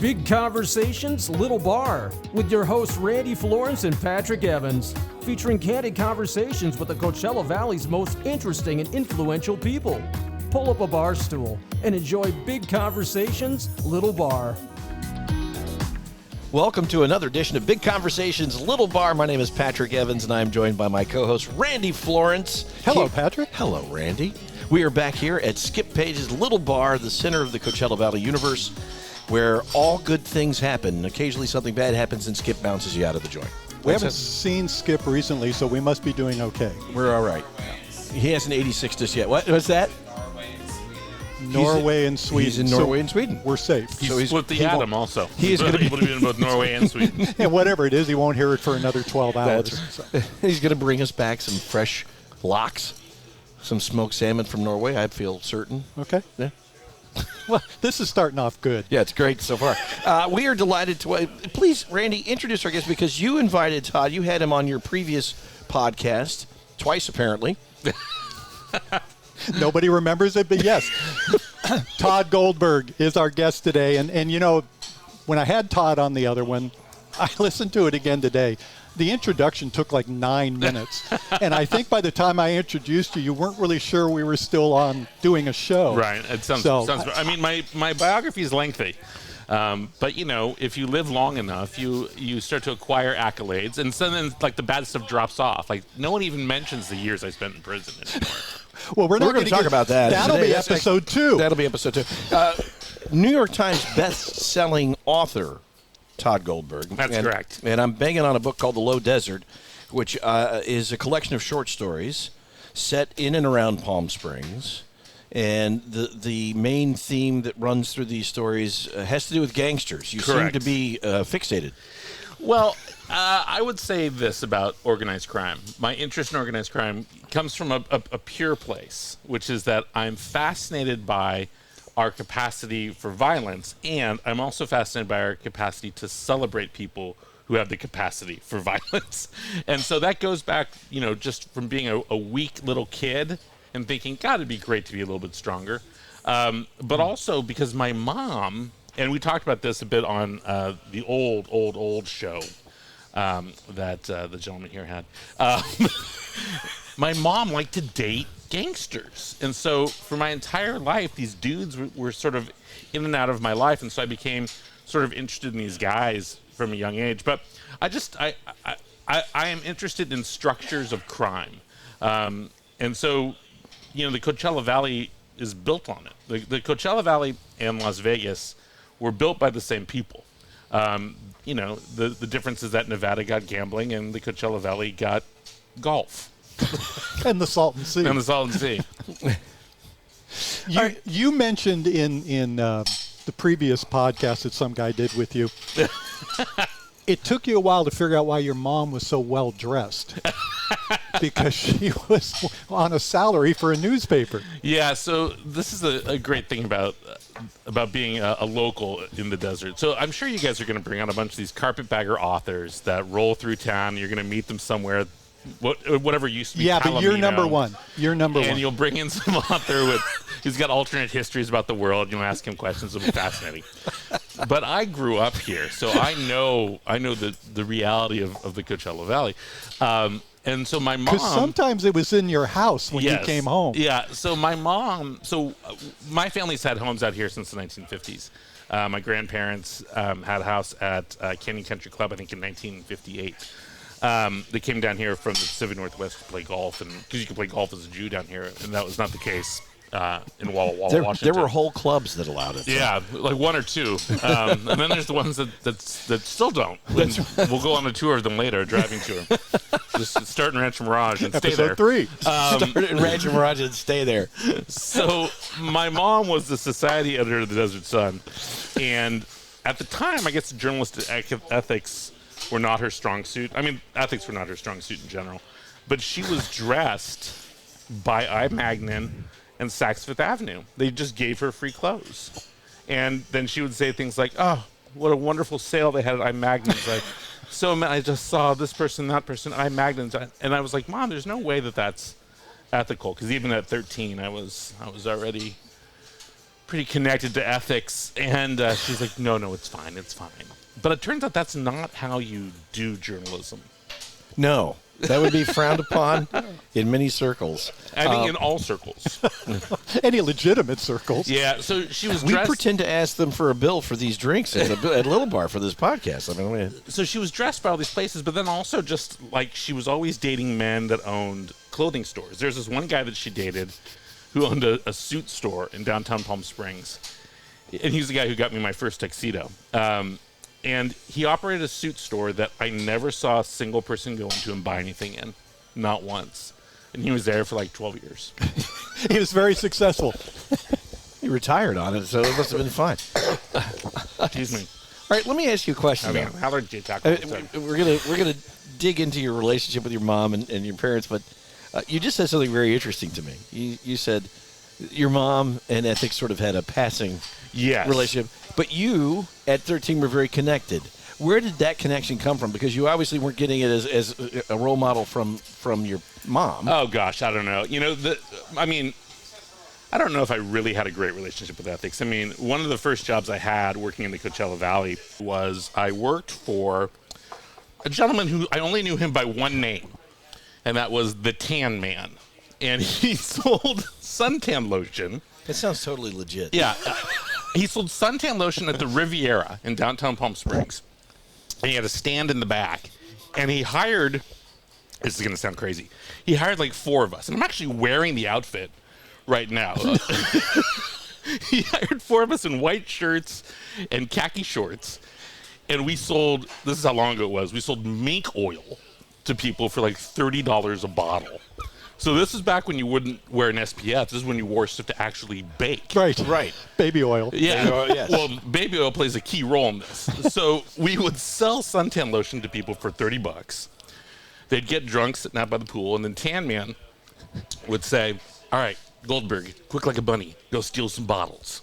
Big Conversations, Little Bar, with your hosts Randy Florence and Patrick Evans, featuring candid conversations with the Coachella Valley's most interesting and influential people. Pull up a bar stool and enjoy Big Conversations, Little Bar. Welcome to another edition of Big Conversations, Little Bar. My name is Patrick Evans, and I'm joined by my co-host, Randy Florence. Hello, Patrick. Hello, Randy. We are back here at Skip Page's Little Bar, the center of the Coachella Valley universe, where all good things happen. Occasionally something bad happens, and Skip bounces you out of the joint. We haven't seen Skip recently, so we must be doing okay. We're all right. He hasn't 86'd us yet. What's that? Norway and Sweden. He's in Norway and Sweden. We're safe. He's split the atom also. He is going to be in both Norway and Sweden. And whatever it is, he won't hear it for another 12 hours. So. He's going to bring us back some fresh lox, some smoked salmon from Norway, I feel certain. Okay. Yeah. Well, this is starting off good. Yeah, it's great so far. We are delighted to... please, Randy, introduce our guest, because you invited Todd. You had him on your previous podcast, twice apparently. Nobody remembers it, but yes. Todd Goldberg is our guest today. And you know, when I had Todd on the other one, I listened to it again today. The introduction took like 9 minutes. And I think by the time I introduced you, you weren't really sure we were still on doing a show. Right. It sounds I mean, my biography is lengthy. But, you know, if you live long enough, you start to acquire accolades. And so then, like, the bad stuff drops off. Like, no one even mentions the years I spent in prison anymore. Well, we're not going to talk about that. That'll be episode 2. That'll be episode 2. New York Times best-selling author, Todd Goldberg. That's correct. And I'm banging on a book called The Low Desert, which is a collection of short stories set in and around Palm Springs. And the main theme that runs through these stories has to do with gangsters. You Correct. seem to be fixated. Well, I would say this about organized crime. My interest in organized crime comes from a pure place, which is that I'm fascinated by our capacity for violence, and I'm also fascinated by our capacity to celebrate people who have the capacity for violence. And so that goes back, you know, just from being a weak little kid and thinking, God, it'd be great to be a little bit stronger. But also because my mom, and we talked about this a bit on the old show that the gentleman here had. My mom liked to date gangsters. And so for my entire life, these dudes were sort of in and out of my life. And so I became sort of interested in these guys from a young age. But I am interested in structures of crime. And so, you know, the Coachella Valley is built on it. The Coachella Valley and Las Vegas were built by the same people. You know, the difference is that Nevada got gambling and the Coachella Valley got golf. And the Salton Sea. And the Salton Sea. You mentioned in the previous podcast that some guy did with you, it took you a while to figure out why your mom was so well dressed. Because she was on a salary for a newspaper. Yeah, so this is a great thing about being a local in the desert. So I'm sure you guys are going to bring on a bunch of these carpetbagger authors that roll through town. You're going to meet them somewhere, whatever used to be. Yeah, Palomino, but you're number one. You're number one. And you'll bring in some author who's got alternate histories about the world. You'll ask him questions. It'll be fascinating. But I grew up here, so I know the reality of the Coachella Valley. And so my mom... Because sometimes it was in your house when you came home. Yeah, so my mom... So my family's had homes out here since the 1950s. My grandparents had a house at Canyon Country Club, I think, in 1958. They came down here from the Pacific Northwest to play golf, and because you could play golf as a Jew down here, and that was not the case in Walla Walla, Washington. There were whole clubs that allowed it. Yeah, like one or two. And then there's the ones that still don't. We'll go on a tour of them later, a driving tour. Just start in Rancho Mirage and stay there. Episode 3. Start in Rancho Mirage and stay there. So my mom was the society editor of the Desert Sun. And at the time, I guess journalistic ethics were not her strong suit. I mean, ethics were not her strong suit in general. But she was dressed by I. Magnin and Saks Fifth Avenue. They just gave her free clothes. And then she would say things like, oh, what a wonderful sale they had at I. Magnins. Like, so I just saw this person, that person, I. Magnins. And I was like, Mom, there's no way that that's ethical. Because even at 13, I was already pretty connected to ethics. And she's like, no, it's fine. It's fine. But it turns out that's not how you do journalism. No, that would be frowned upon in many circles. I think in all circles. Any legitimate circles. Yeah, so she was We dressed... pretend to ask them for a bill for these drinks at Little Bar for this podcast. I mean, So she was dressed by all these places, but then also just, like, she was always dating men that owned clothing stores. There's this one guy that she dated who owned a suit store in downtown Palm Springs. And he's the guy who got me my first tuxedo. And he operated a suit store that I never saw a single person go into and buy anything in. Not once. And he was there for like 12 years. He was very successful. he retired on it, so it must have been fine. Excuse me. All right, let me ask you a question. I mean, though. how did you talk about that? We're gonna dig into your relationship with your mom and your parents, but you just said something very interesting to me. You said your mom and ethics sort of had a passing relationship, but you at 13 were very connected. Where did that connection come from? Because you obviously weren't getting it as a role model from your mom. Oh gosh, I don't know. You know, I don't know if I really had a great relationship with ethics. I mean, one of the first jobs I had working in the Coachella Valley was I worked for a gentleman who I only knew him by one name, and that was the Tan Man. And he sold suntan lotion. It sounds totally legit. Yeah. He sold suntan lotion at the Riviera in downtown Palm Springs. And he had a stand in the back. And he hired, this is going to sound crazy, he hired like 4 of us. And I'm actually wearing the outfit right now. He hired 4 of us in white shirts and khaki shorts. And we sold, this is how long ago it was, we sold mink oil to people for like $30 a bottle. So this is back when you wouldn't wear an SPF. This is when you wore stuff to actually bake. Right. Baby oil. Yeah. Baby oil, yes. Well, baby oil plays a key role in this. So we would sell suntan lotion to people for $30. They'd get drunk sitting out by the pool, and then Tan Man would say, all right, Goldberg, quick like a bunny, go steal some bottles.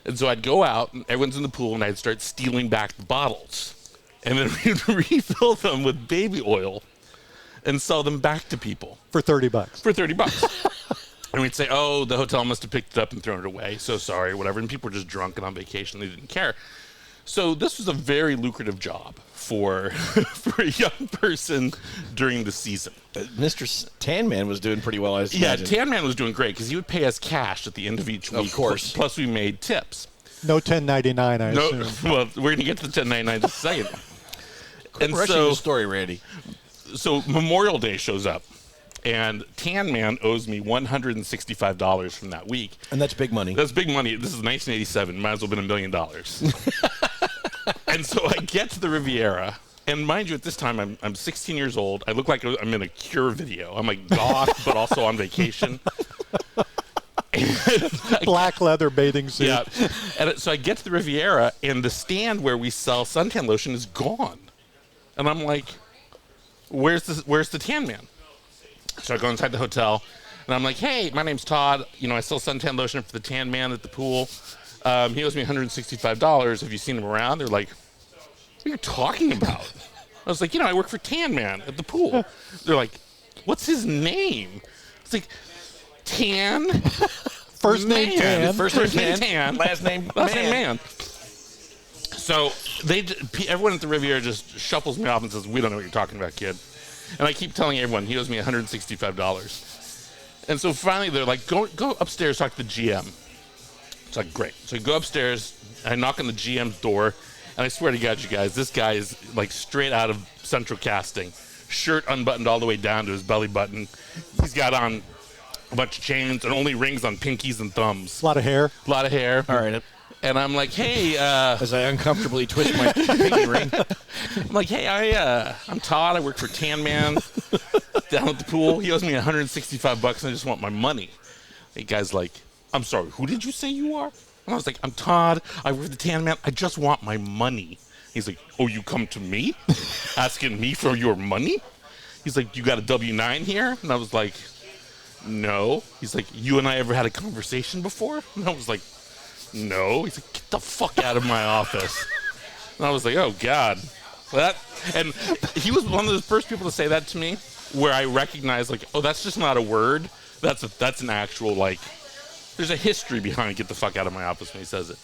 And so I'd go out, and everyone's in the pool, and I'd start stealing back the bottles. And then we'd refill them with baby oil and sell them back to people. For $30. For $30. And we'd say, oh, the hotel must have picked it up and thrown it away. So sorry, whatever. And people were just drunk and on vacation. They didn't care. So this was a very lucrative job for for a young person during the season. Mr. Tan Man was doing pretty well, I imagine. Yeah, Tan Man was doing great because he would pay us cash at the end of each week. Of course. Plus we made tips. No 1099, I assume. Well, we're going to get to the 1099 in just a second. And rushing the story, Randy. So Memorial Day shows up, and Tan Man owes me $165 from that week. And that's big money. That's big money. This is 1987. Might as well have been $1 million. And so I get to the Riviera, and mind you, at this time, I'm 16 years old. I look like I'm in a Cure video. I'm like goth, but also on vacation. Black leather bathing suit. Yeah. And so I get to the Riviera, and the stand where we sell suntan lotion is gone. And I'm like, where's the Tan Man? So I go inside the hotel, and I'm like, hey, my name's Todd. You know, I sell suntan lotion for the Tan Man at the pool. He owes me $165. Have you seen him around? They're like, what are you talking about? I was like, I work for Tan Man at the pool. They're like, what's his name? It's like, Tan. First name Tan. First name Tan. Last name Man. So everyone at the Riviera just shuffles me off and says, we don't know what you're talking about, kid. And I keep telling everyone he owes me $165. And so finally they're like, go upstairs, talk to the GM. It's like, great. So I go upstairs, and I knock on the GM's door, and I swear to God, you guys, this guy is like straight out of Central Casting. Shirt unbuttoned all the way down to his belly button. He's got on a bunch of chains and only rings on pinkies and thumbs. A lot of hair. All right. And I'm like, hey, as I uncomfortably twist my pinky ring. I'm like, hey, I'm Todd. I work for Tan Man down at the pool. He owes me $165, and I just want my money. The guy's like, I'm sorry, who did you say you are? And I was like, I'm Todd. I work for the Tan Man. I just want my money. He's like, oh, you come to me? Asking me for your money? He's like, you got a W-9 here? And I was like, no. He's like, you and I ever had a conversation before? And I was like, no. He's like, get the fuck out of my office. And I was like, oh, God. And he was one of the first people to say that to me, where I recognized, like, oh, that's just not a word. That's an actual, like, there's a history behind "get the fuck out of my office" when he says it.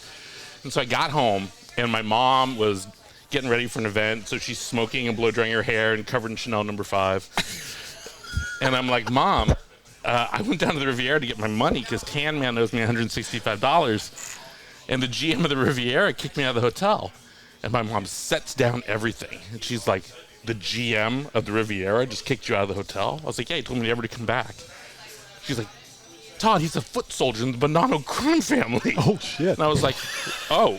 And so I got home, and my mom was getting ready for an event, so she's smoking and blow drying her hair and covered in Chanel No. 5. And I'm like, Mom, I went down to the Riviera to get my money because Tan Man owes me $165, and the GM of the Riviera kicked me out of the hotel. And my mom sets down everything, and she's like, the GM of the Riviera just kicked you out of the hotel? I was like, yeah, he told me never to come back. She's like, Todd, he's a foot soldier in the Bonanno crime family. Oh, shit. And I was like, oh.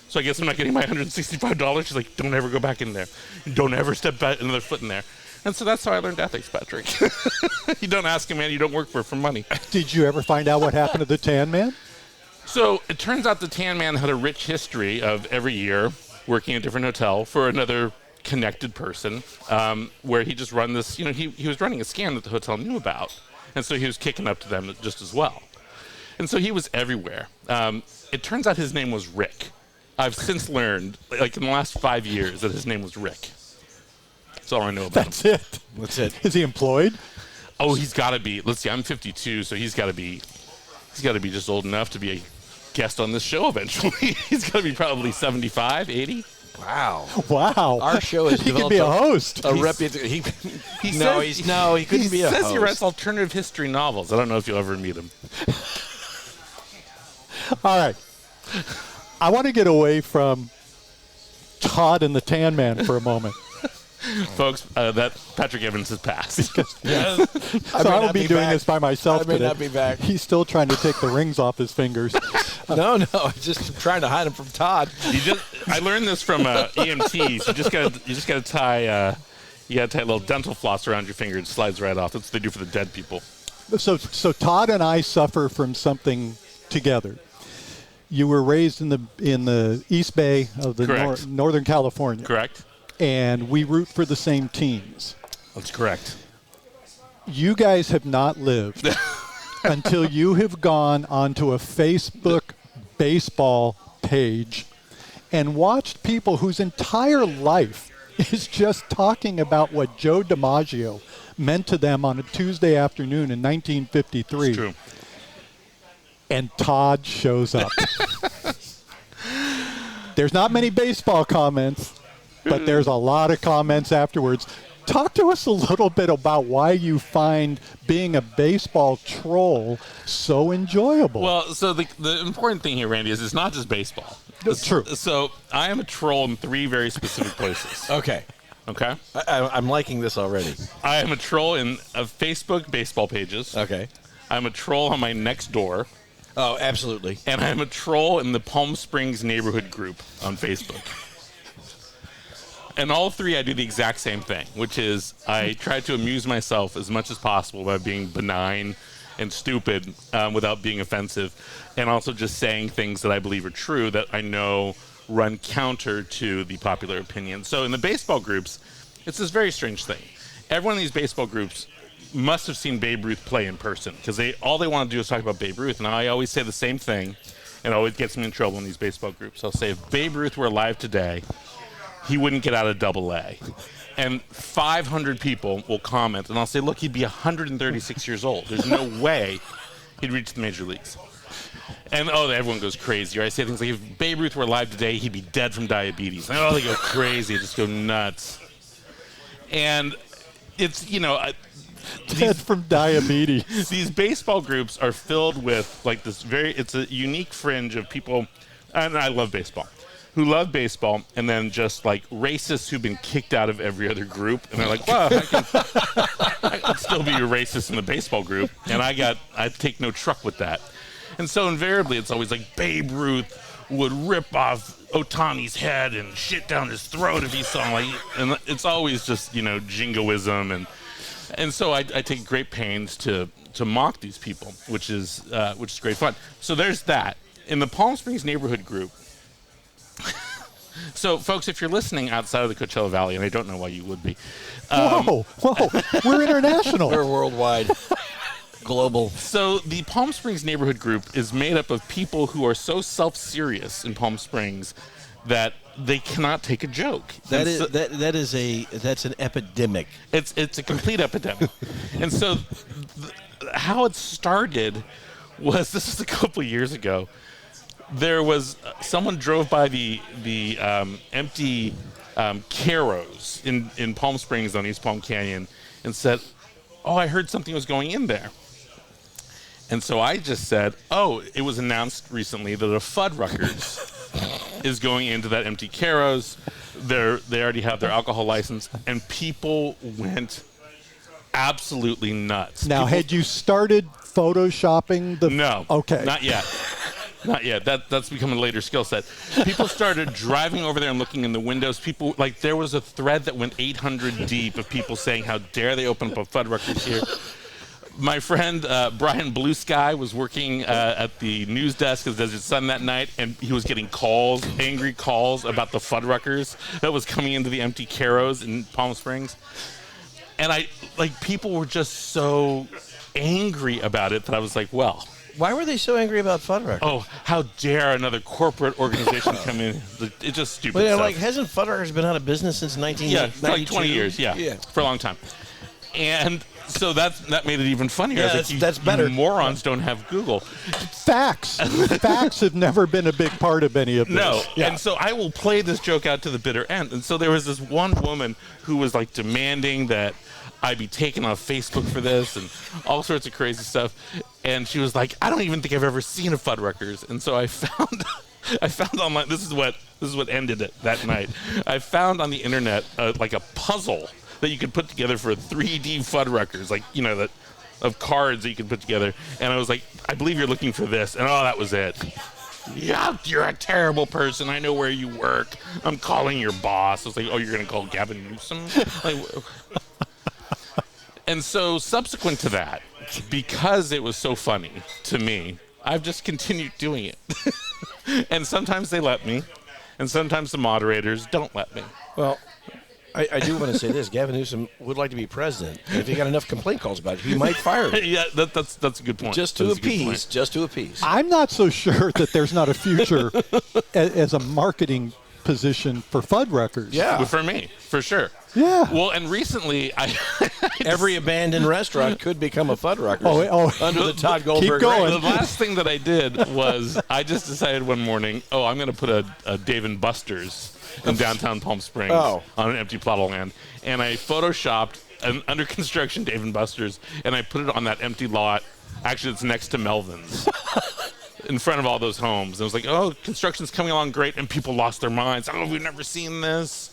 So I guess I'm not getting my $165. She's like, don't ever go back in there. Don't ever step back another foot in there. And so that's how I learned ethics, Patrick. You don't ask a man you don't work for money. Did you ever find out what happened to the Tan Man? So it turns out the Tan Man had a rich history of every year working at a different hotel for another connected person, where he just run this, he was running a scam that the hotel knew about. And so he was kicking up to them just as well. And so he was everywhere. It turns out his name was Rick. I've since learned, like in the last 5 years, that his name was Rick. That's all I know about him. That's it. Is he employed? Oh, he's got to be. Let's see, I'm 52, so he's got to be just old enough to be a guest on this show eventually. He's got to be probably 75, 80. Wow. Our show has he developed could be a host. A reputation. He couldn't be a host. He says he writes alternative history novels. I don't know if you'll ever meet him. All right. I want to get away from Todd and the Tan Man for a moment. Folks, that Patrick Evans has passed. So I will be doing this by myself today. I may not be back. He's still trying to take the rings off his fingers. No, just trying to hide him from Todd. I learned this from EMTs. You just got to tie a little dental floss around your finger. It slides right off. That's what they do for the dead people. So Todd and I suffer from something together. You were raised in the East Bay of the Northern California. Correct. And we root for the same teams. That's correct. You guys have not lived until you have gone onto a Facebook baseball page and watched people whose entire life is just talking about what Joe DiMaggio meant to them on a Tuesday afternoon in 1953. It's true. And Todd shows up. There's not many baseball comments, but there's a lot of comments afterwards. Talk to us a little bit about why you find being a baseball troll so enjoyable. Well, so the important thing here, Randy, is it's not just baseball. It's true. So I am a troll in 3 very specific places. Okay. I'm liking this already. I am a troll in Facebook baseball pages. Okay. I'm a troll on my next door. Oh, absolutely. And I'm a troll in the Palm Springs neighborhood group on Facebook. And all 3, I do the exact same thing, which is I try to amuse myself as much as possible by being benign and stupid without being offensive, and also just saying things that I believe are true that I know run counter to the popular opinion. So in the baseball groups, it's this very strange thing. Everyone in these baseball groups must have seen Babe Ruth play in person because all they want to do is talk about Babe Ruth. And I always say the same thing, and it always gets me in trouble in these baseball groups. I'll say, if Babe Ruth were alive today, he wouldn't get out of Double-A. And 500 people will comment, and I'll say, look, he'd be 136 years old. There's no way he'd reach the major leagues. And, everyone goes crazy. Or I say things like, if Babe Ruth were alive today, he'd be dead from diabetes. And, they go crazy. They just go nuts. And it's, dead from diabetes. These baseball groups are filled with, like, it's a unique fringe of people, and I love baseball, who love baseball, and then just like racists who've been kicked out of every other group, and they're like, well, I can still be a racist in the baseball group, and I take no truck with that. And so invariably it's always like Babe Ruth would rip off Ohtani's head and shit down his throat if he saw him, and it's always just, jingoism, and so I take great pains to mock these people, which is great fun. So there's that. In the Palm Springs neighborhood group, so, folks, if you're listening outside of the Coachella Valley, and I don't know why you would be. Whoa, we're international. We're worldwide, global. So the Palm Springs neighborhood group is made up of people who are so self-serious in Palm Springs that they cannot take a joke. That's an epidemic. It's a complete epidemic. And so how it started was this was a couple of years ago. There was someone drove by the empty Caros in Palm Springs on East Palm Canyon and said, "Oh, I heard something was going in there." And so I just said, "Oh, it was announced recently that a Fuddruckers is going into that empty Caros. They already have their alcohol license," and people went absolutely nuts. Now, had you started photoshopping the? No. Okay. Not yet. Not yet. That's become a later skill set. People started driving over there and looking in the windows. People, like, there was a thread that went 800 deep of people saying, "How dare they open up a Fuddruckers here?" My friend Brian Blue Sky was working at the news desk of Desert Sun that night, and he was getting calls, angry calls about the Fuddruckers that was coming into the empty Caros in Palm Springs. And people were just so angry about it that I was like, well, Why were they so angry about Fuddruckers? oh, how dare another corporate organization come in? It's just stupid But stuff. like, hasn't Fuddruckers been out of business since 1992? Yeah, like 20 years, yeah, for a long time. And so that made it even funnier. Yeah, I was like, that's better. You morons don't have Google. Facts. Facts have never been a big part of any of this. No. Yeah. And so I will play this joke out to the bitter end. And so there was this one woman who was like demanding that I be taken off Facebook for this and all sorts of crazy stuff. And she was like, "I don't even think I've ever seen a Fuddruckers." And so I found online, this is what ended it that night. I found on the internet like a puzzle that you could put together for a 3D Fuddruckers, like, you know, that of cards that you could put together. And I was like, "I believe you're looking for this." And that was it. "Yeah, you're a terrible person. I know where you work. I'm calling your boss." I was like, "Oh, you're going to call Gavin Newsom?" Like, and so subsequent to that, because it was so funny to me, I've just continued doing it. And sometimes they let me, and sometimes the moderators don't let me. Well, I do want to say this. Gavin Newsom would like to be president. And if he got enough complaint calls about it, he might fire him. Yeah, that's a good point. Just to That's a good appease. point. Just to appease. I'm not so sure that there's not a future as a marketing position for Fuddruckers. Yeah. For me, for sure. Yeah. Well, and recently, Every abandoned restaurant could become a Fuddruckers under the Todd Goldberg going. reign. the last thing that I did was I just decided one morning, I'm going to put a Dave & Buster's in downtown Palm Springs on an empty plot of land. And I photoshopped an under construction Dave & Buster's, and I put it on that empty lot. Actually, it's next to Melvin's. In front of all those homes. And it was like, construction's coming along great, and people lost their minds. "Oh, we've never seen this."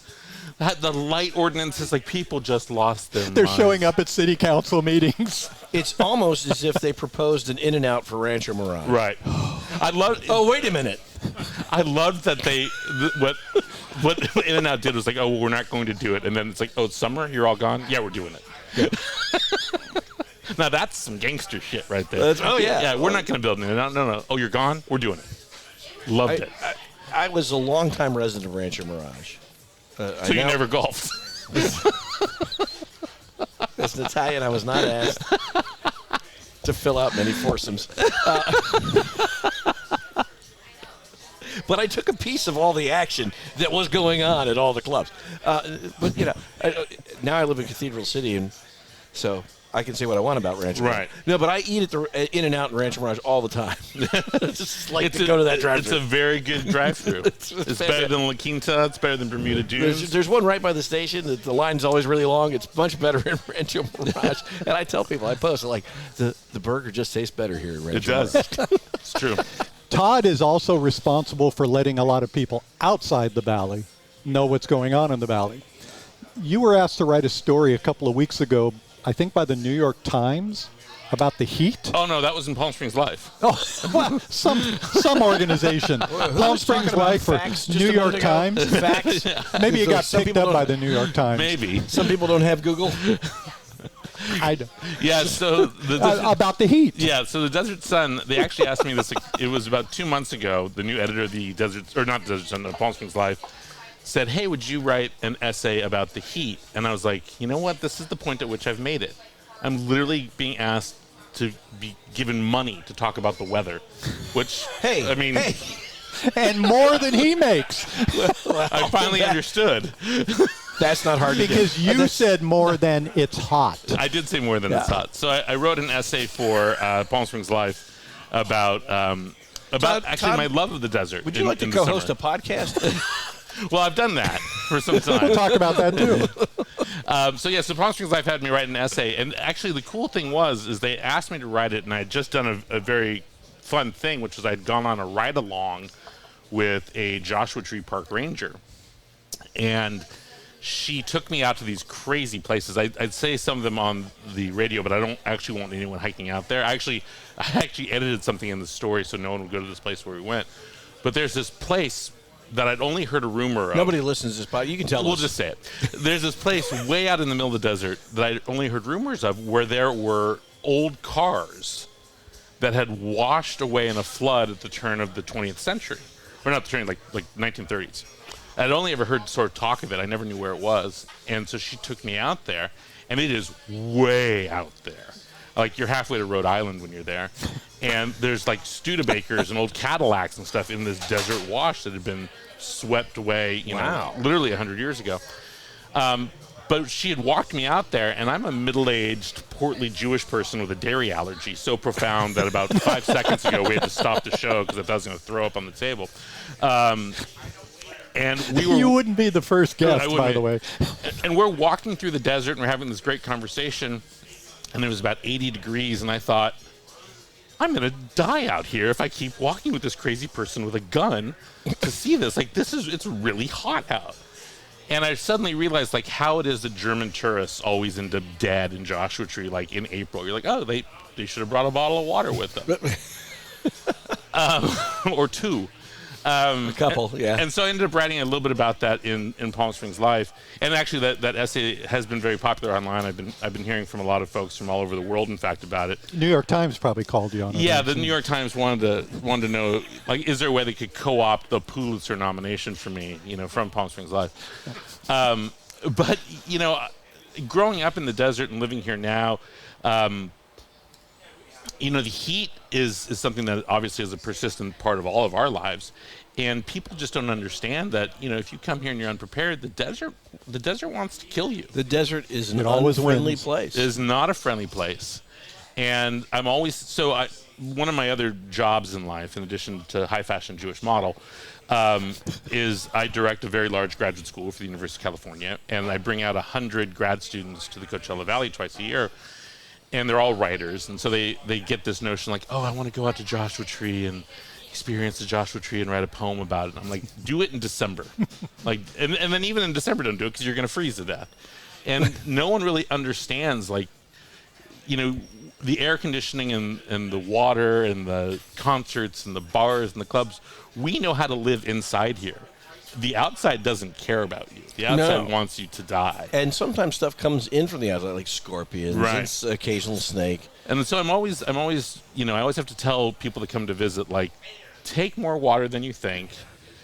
The light ordinances, like, people just lost their minds. They're showing up at city council meetings. It's almost as if they proposed an In-N-Out for Rancho Mirage. Right. I love. Oh, wait a minute. I loved that what In-N-Out did was like, "Oh, well, we're not going to do it," and then it's like, "Oh, it's summer. You're all gone. Yeah, we're doing it." Now that's some gangster shit right there. Yeah, we're not going to build an In-N-Out. No. "Oh, you're gone. We're doing it." Loved it. I was a longtime resident of Rancho Mirage. So you never golfed. As an Italian, I was not asked to fill out many foursomes. But I took a piece of all the action that was going on at all the clubs. But, now I live in Cathedral City, and so I can say what I want about Rancho Mirage. Right. No, but I eat at the In-N-Out in Rancho Mirage all the time. Just like to go to that drive-thru. It's a very good drive-thru. It's better than La Quinta. It's better than Bermuda Dunes. There's one right by the station. The line's always really long. It's much better in Rancho Mirage. And I tell people, I post, like, the burger just tastes better here in Rancho Mirage. It does. It's true. Todd is also responsible for letting a lot of people outside the Valley know what's going on in the Valley. You were asked to write a story a couple of weeks ago, I think by the New York Times, about the heat. Oh, no, that was in Palm Springs Live. Oh, well, some organization. Palm Springs Live for New York Times. Facts. Maybe it got Some picked people up by don't- the New York Times. Maybe. Some people don't have Google. Yeah, so About the heat. Yeah, so the Desert Sun, they actually asked me this, it was about 2 months ago, the new editor of the not Desert Sun, the Palm Springs Live, said, "Hey, would you write an essay about the heat?" And I was like, you know what, this is the point at which I've made it. I'm literally being asked to be given money to talk about the weather, which, And more than he makes. I finally understood. That's not hard to do. Because you said more than it's hot. I did say more than it's hot. So I wrote an essay for Palm Springs Live about actually my love of the desert. Would you like to co-host a podcast? Well, I've done that for some time. We'll talk about that too. So Palm Springs Life had me write an essay, and actually the cool thing is they asked me to write it, and I had just done a very fun thing, which was I'd gone on a ride-along with a Joshua Tree Park ranger, and she took me out to these crazy places. I'd say some of them on the radio, but I don't actually want anyone hiking out there. I actually edited something in the story so no one would go to this place where we went. But there's this place that I'd only heard a rumor of. Nobody listens to this podcast. You can tell us. We'll just say it. There's this place way out in the middle of the desert that I'd only heard rumors of, where there were old cars that had washed away in a flood at the turn of the 20th century. Or not the turn, like 1930s. I'd only ever heard sort of talk of it. I never knew where it was. And so she took me out there, and it is way out there. Like, you're halfway to Rhode Island when you're there. And there's, like, Studebakers and old Cadillacs and stuff in this desert wash that had been swept away, you know, literally 100 years ago. But she had walked me out there, and I'm a middle-aged, portly Jewish person with a dairy allergy so profound that about 5 seconds ago we had to stop the show because I thought I was going to throw up on the table. And we were, you wouldn't be the first guest, by the way. And we're walking through the desert, and we're having this great conversation, and it was about 80 degrees, and I thought, I'm going to die out here if I keep walking with this crazy person with a gun to see this. Like, it's really hot out. And I suddenly realized, like, how it is that German tourists always end up dead in Joshua Tree, like, in April. You're like, oh, they should have brought a bottle of water with them. Or two. A couple, yeah. And so I ended up writing a little bit about that in Palm Springs Life. And actually, that essay has been very popular online. I've been hearing from a lot of folks from all over the world, in fact, about it. New York Times probably called you on it. Yeah, the New York Times wanted to know, like, is there a way they could co-opt the Pulitzer nomination for me, you know, from Palm Springs Life? But, you know, growing up in the desert and living here now, you know, the heat is something that obviously is a persistent part of all of our lives. And people just don't understand that, you know, if you come here and you're unprepared, the desert wants to kill you. The desert is an always unfriendly wins. place. It is not a friendly place. And I'm always, one of my other jobs in life, in addition to high fashion Jewish model, is I direct a very large graduate school for the University of California. And I bring out 100 grad students to the Coachella Valley twice a year. And they're all writers. And so they get this notion like, oh, I want to go out to Joshua Tree and experience the Joshua Tree and write a poem about it. And I'm like, do it in December. Like, and then even in December, don't do it because you're going to freeze to death. And no one really understands, like, you know, the air conditioning and the water and the concerts and the bars and the clubs. We know how to live inside here. The outside doesn't care about you. The outside wants you to die. And sometimes stuff comes in from the outside, like scorpions, and occasional snake. And so I'm always, you know, I always have to tell people that come to visit, like, take more water than you think,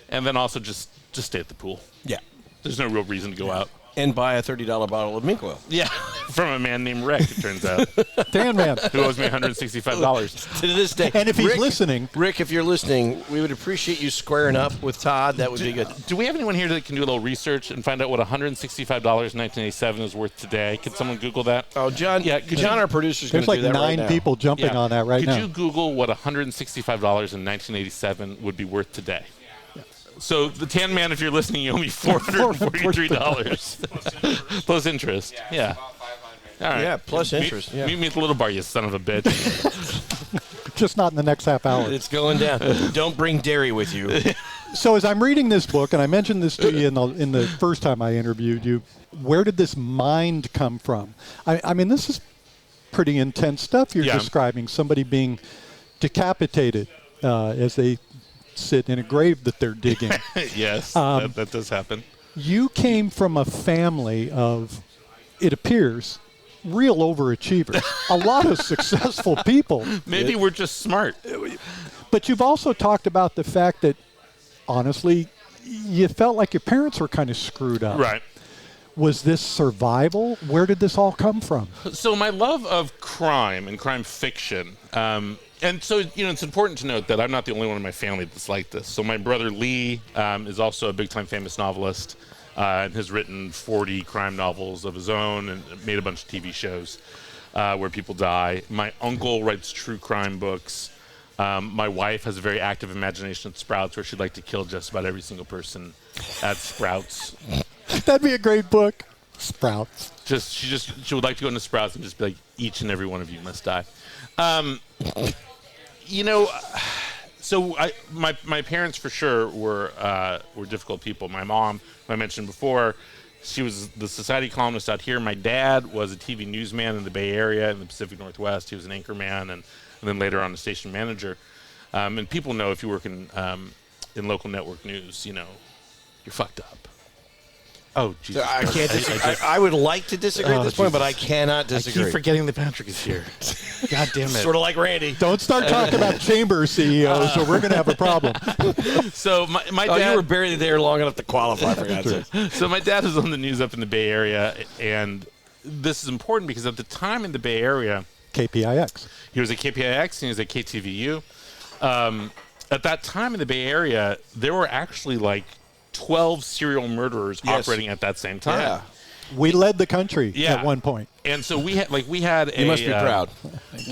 and then also just stay at the pool. Yeah. There's no real reason to go out. And buy a $30 bottle of mink oil. Yeah, from a man named Rick, it turns out. Dan Man. Who owes me $165. To this day. And if he's listening. Rick, if you're listening, we would appreciate you squaring up with Todd. That would be good. Do we have anyone here that can do a little research and find out what $165 in 1987 is worth today? Could someone Google that? Oh, John. Yeah, John, our producer, is going to do that right now. There's like 9 people jumping on that right now. Could you Google what $165 in 1987 would be worth today? So the Tan Man, if you're listening, you owe me $443. Plus interest. Yeah. All right. Yeah, plus interest. Meet me at the Little Bar, you son of a bitch. Just not in the next half hour. It's going down. Don't bring dairy with you. So as I'm reading this book, and I mentioned this to you in the first time I interviewed you, where did this mind come from? I mean, this is pretty intense stuff you're describing. Somebody being decapitated as they sit in a grave that they're digging. Yes, that does happen. You came from a family of, it appears, real overachievers. A lot of successful people. Maybe we're just smart. But you've also talked about the fact that, honestly, you felt like your parents were kind of screwed up. Right. Was this survival? Where did this all come from? So my love of crime and crime fiction, and so, you know, it's important to note that I'm not the only one in my family that's like this. So my brother Lee is also a big-time famous novelist and has written 40 crime novels of his own and made a bunch of TV shows where people die. My uncle writes true crime books. My wife has a very active imagination at Sprouts, where she'd like to kill just about every single person at Sprouts. That'd be a great book. Sprouts. She would like to go into Sprouts and just be like, each and every one of you must die. So my parents for sure were difficult people. My mom, who I mentioned before, she was the society columnist out here. My dad was a TV newsman in the Bay Area in the Pacific Northwest. He was an anchorman and then later on a station manager. And people know if you work in local network news, you're fucked up. Oh, Jesus. I can't disagree. I would like to disagree at this point, but I cannot disagree. I keep forgetting that Patrick is here. God damn it. Sort of like Randy. Don't start talking about chamber CEOs, or we're going to have a problem. So my dad... you were buried there long enough to qualify for that. So my dad was on the news up in the Bay Area, and this is important because at the time in the Bay Area... KPIX. He was at KPIX, and he was at KTVU. At that time in the Bay Area, there were actually like 12 serial murderers operating at that same time. Yeah. We led the country at one point. And so we had You must be proud.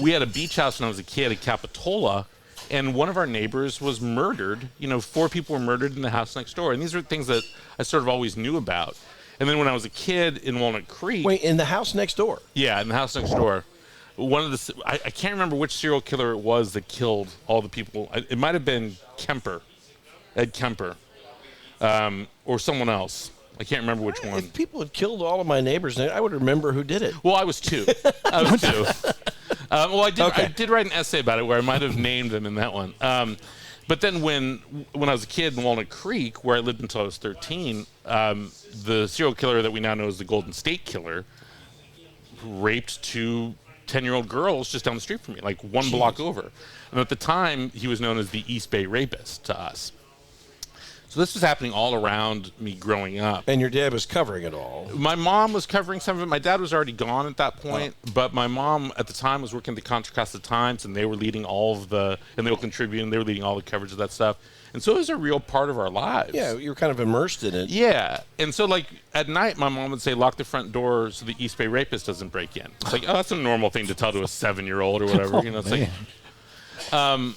We had a beach house when I was a kid at Capitola, and one of our neighbors was murdered. 4 people were murdered in the house next door. And these are things that I sort of always knew about. And then when I was a kid in Walnut Creek... Wait, in the house next door? Yeah, in the house next door. One of the... I can't remember which serial killer it was that killed all the people. It might have been Ed Kemper. Or someone else. I can't remember which one. If people had killed all of my neighbors, I would remember who did it. Well, I was 2. I did write an essay about it where I might have named them in that one. But then when I was a kid in Walnut Creek, where I lived until I was 13, the serial killer that we now know as the Golden State Killer raped 2 10-year-old girls just down the street from me, like one block over. And at the time, he was known as the East Bay Rapist to us. So this was happening all around me growing up. And your dad was covering it all. My mom was covering some of it. My dad was already gone at that point, but my mom at the time was working at the Contra Costa Times, and they were leading all of the, and the Oakland Tribune, they were leading all the coverage of that stuff. And so it was a real part of our lives. Yeah, you were kind of immersed in it. Yeah. And so, like, at night, my mom would say, lock the front door so the East Bay Rapist doesn't break in. It's like, oh, that's a normal thing to tell to a 7-year-old or whatever. It's like...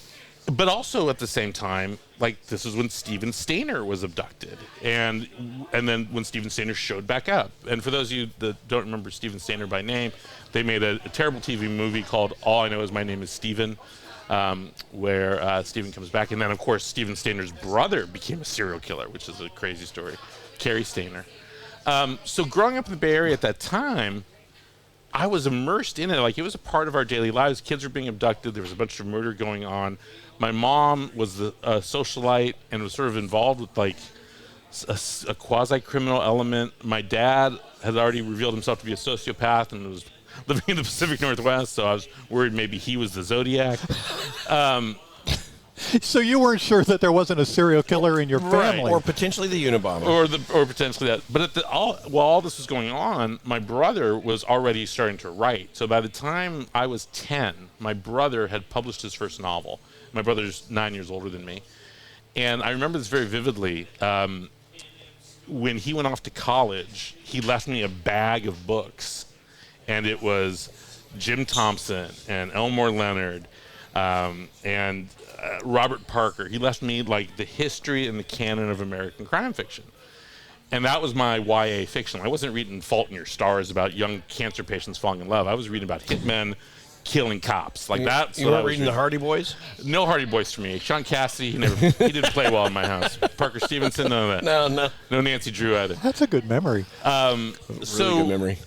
But also at the same time, like, this is when Steven Stainer was abducted. And then when Steven Stainer showed back up. And for those of you that don't remember Steven Stainer by name, they made a terrible TV movie called All I Know Is My Name Is Steven, where Steven comes back. And then, of course, Steven Stainer's brother became a serial killer, which is a crazy story, Cary Stainer. So growing up in the Bay Area at that time, I was immersed in it. Like, it was a part of our daily lives. Kids were being abducted. There was a bunch of murder going on. My mom was a socialite and was sort of involved with, like, a quasi-criminal element. My dad had already revealed himself to be a sociopath and was living in the Pacific Northwest, so I was worried maybe he was the Zodiac. So you weren't sure that there wasn't a serial killer in your family, or potentially the Unabomber, or potentially that. But while all this was going on, my brother was already starting to write. So by the time I was 10, my brother had published his first novel. My brother's 9 years older than me, and I remember this very vividly. When he went off to college, he left me a bag of books, and it was Jim Thompson and Elmore Leonard and Robert Parker. He left me, like, the history and the canon of American crime fiction. And that was my YA fiction. I wasn't reading Fault in Your Stars about young cancer patients falling in love. I was reading about hitmen killing cops. Like, that's you weren't reading the Hardy Boys? No Hardy Boys for me. Sean Cassidy, he didn't play well in my house. Parker Stevenson, none of that. No Nancy Drew either. That's a good memory. Really good memory.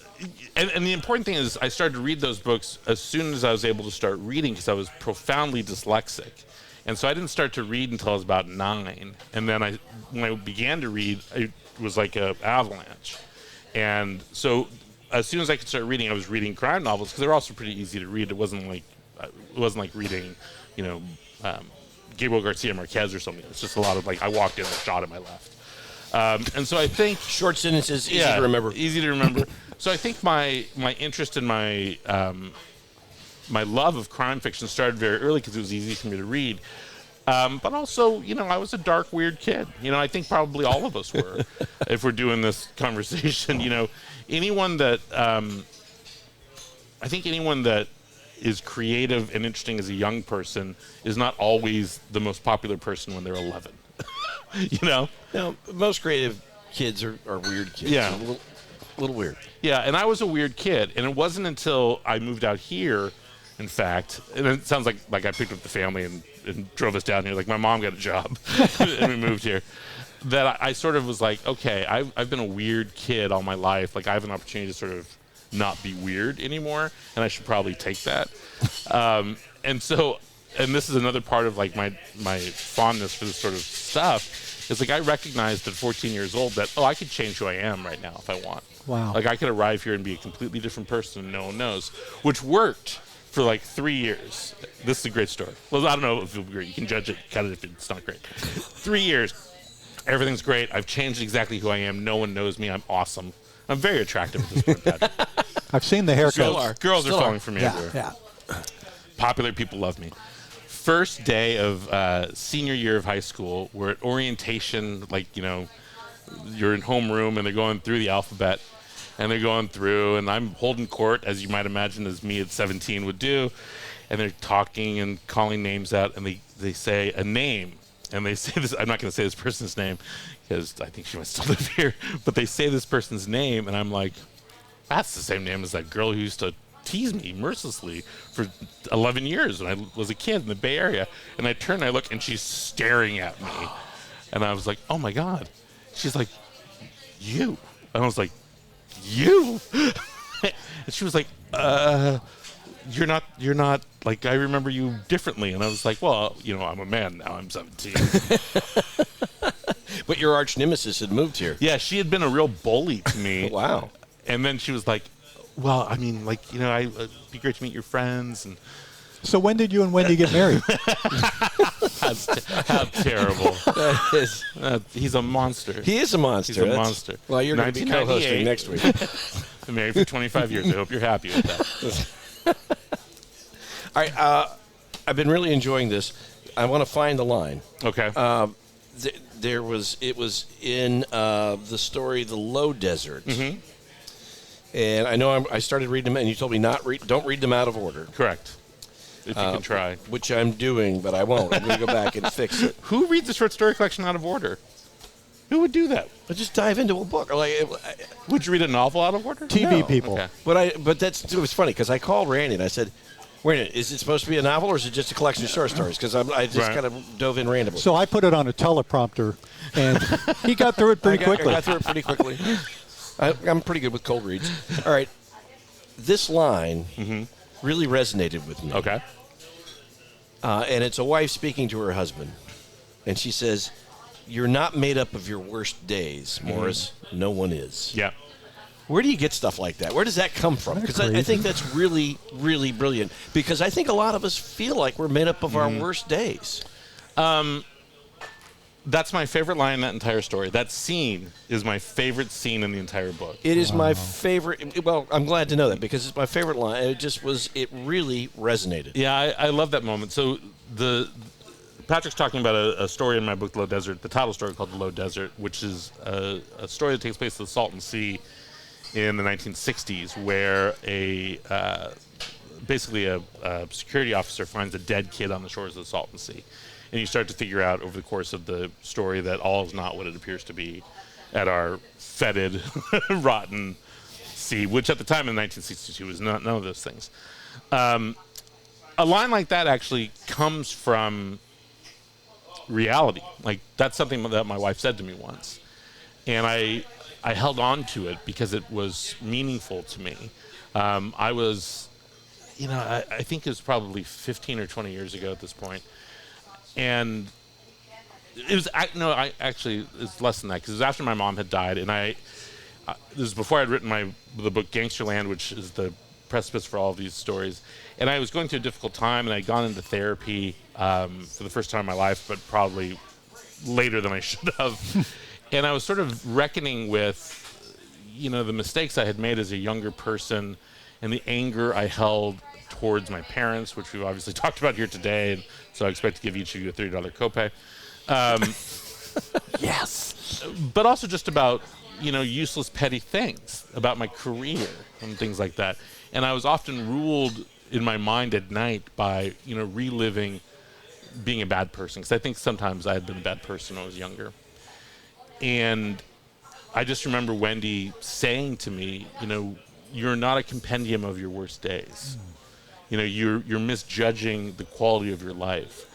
And the important thing is I started to read those books as soon as I was able to start reading, because I was profoundly dyslexic. And so I didn't start to read until I was about 9. And then when I began to read, it was like an avalanche. And so as soon as I could start reading, I was reading crime novels, because they're also pretty easy to read. It wasn't like reading, Gabriel Garcia Marquez or something. It's just a lot of, like, I walked in and shot at my left. And so I think short sentences, easy to remember. Easy to remember. So I think my interest in my love of crime fiction started very early, because it was easy for me to read. But also, I was a dark, weird kid. I think probably all of us were, if we're doing this conversation. Anyone that is creative and interesting as a young person is not always the most popular person when they're 11. You know? Now, most creative kids are weird kids. Yeah. A little weird. Yeah, and I was a weird kid, and it wasn't until I moved out here, in fact, and it sounds like I picked up the family and drove us down here, like my mom got a job, and we moved here, that I sort of was like, okay, I've been a weird kid all my life. Like, I have an opportunity to sort of not be weird anymore, and I should probably take that. And this is another part of, like, my fondness for this sort of stuff. It's like I recognized at 14 years old that, I could change who I am right now if I want. Wow. Like, I could arrive here and be a completely different person and no one knows, which worked for like 3 years. This is a great story. Well, I don't know if it'll be great. You can judge it kind of if it's not great. 3 years. Everything's great. I've changed exactly who I am. No one knows me. I'm awesome. I'm very attractive at this point, Patrick. I've seen the haircut. Girls are falling for me everywhere. Yeah. Popular people love me. First day of senior year of high school, we're at orientation, like, you're in homeroom and they're going through the alphabet and they're going through and I'm holding court, as you might imagine, as me at 17 would do. And they're talking and calling names out and they say a name. And they say this, I'm not going to say this person's name because I think she might still live here, but they say this person's name and I'm like, that's the same name as that girl who used to tease me mercilessly for 11 years when I was a kid in the Bay Area. And I turn and I look and she's staring at me. And I was like, oh my God. She's like, you. And I was like, you? And she was like, you're not, like, I remember you differently. And I was like, well, I'm a man now. I'm 17. But your arch nemesis had moved here. Yeah, she had been a real bully to me. Wow. And then she was like, well, I mean, like, it'd be great to meet your friends. And So when did you and Wendy get married? how terrible. That is, He's a monster. he is a monster. He's a That's- monster. Well, you're going to be co-hosting 1998. next week. Been married for 25 years. I hope you're happy with that. All right. I've been really enjoying this. I want to find the line. Okay. It was in the story The Low Desert. Mm-hmm. And I know I started reading them, and you told me don't read them out of order. Correct. If you can try. Which I'm doing, but I won't. I'm going to go back and fix it. Who reads a short story collection out of order? Who would do that? I just dive into a book. Would you read a novel out of order? TV No. people. Okay. But it was funny because I called Randy and I said, wait a minute, is it supposed to be a novel or is it just a collection of short stories? Because I just Right. kind of dove in randomly. So I put it on a teleprompter, and he got through it pretty quickly. I got through it pretty quickly. I'm pretty good with cold reads. All right. This line really resonated with me. Okay. And it's a wife speaking to her husband. And she says, you're not made up of your worst days, Morris. No one is. Yeah. Where do you get stuff like that? Where does that come from? Because I think that's really, really brilliant. Because I think a lot of us feel like we're made up of our worst days. That's my favorite line in that entire story. That scene is my favorite scene in the entire book. It is my favorite. Well, I'm glad to know that because it's my favorite line. It really resonated. Yeah, I love that moment. So Patrick's talking about a story in my book, The Low Desert, the title story called The Low Desert, which is a story that takes place in the Salton Sea in the 1960s, where basically a security officer finds a dead kid on the shores of the Salton Sea. And you start to figure out over the course of the story that all is not what it appears to be at our fetid, rotten sea, which at the time in 1962 was none of those things. A line like that actually comes from reality. Like, that's something that my wife said to me once. And I held on to it because it was meaningful to me. I was, I think it was probably 15 or 20 years ago at this point. And it was, actually, it's less than that, because it was after my mom had died, and this was before I'd written the book Gangsterland, which is the precipice for all of these stories. And I was going through a difficult time, and I'd gone into therapy for the first time in my life, but probably later than I should have. And I was sort of reckoning with, the mistakes I had made as a younger person and the anger I held towards my parents, which we've obviously talked about here today, and so I expect to give each of you a $30 copay. Yes. But also just about, useless petty things, about my career and things like that. And I was often ruled in my mind at night by, reliving being a bad person. Because I think sometimes I had been a bad person when I was younger. And I just remember Wendy saying to me, you're not a compendium of your worst days. You're misjudging the quality of your life.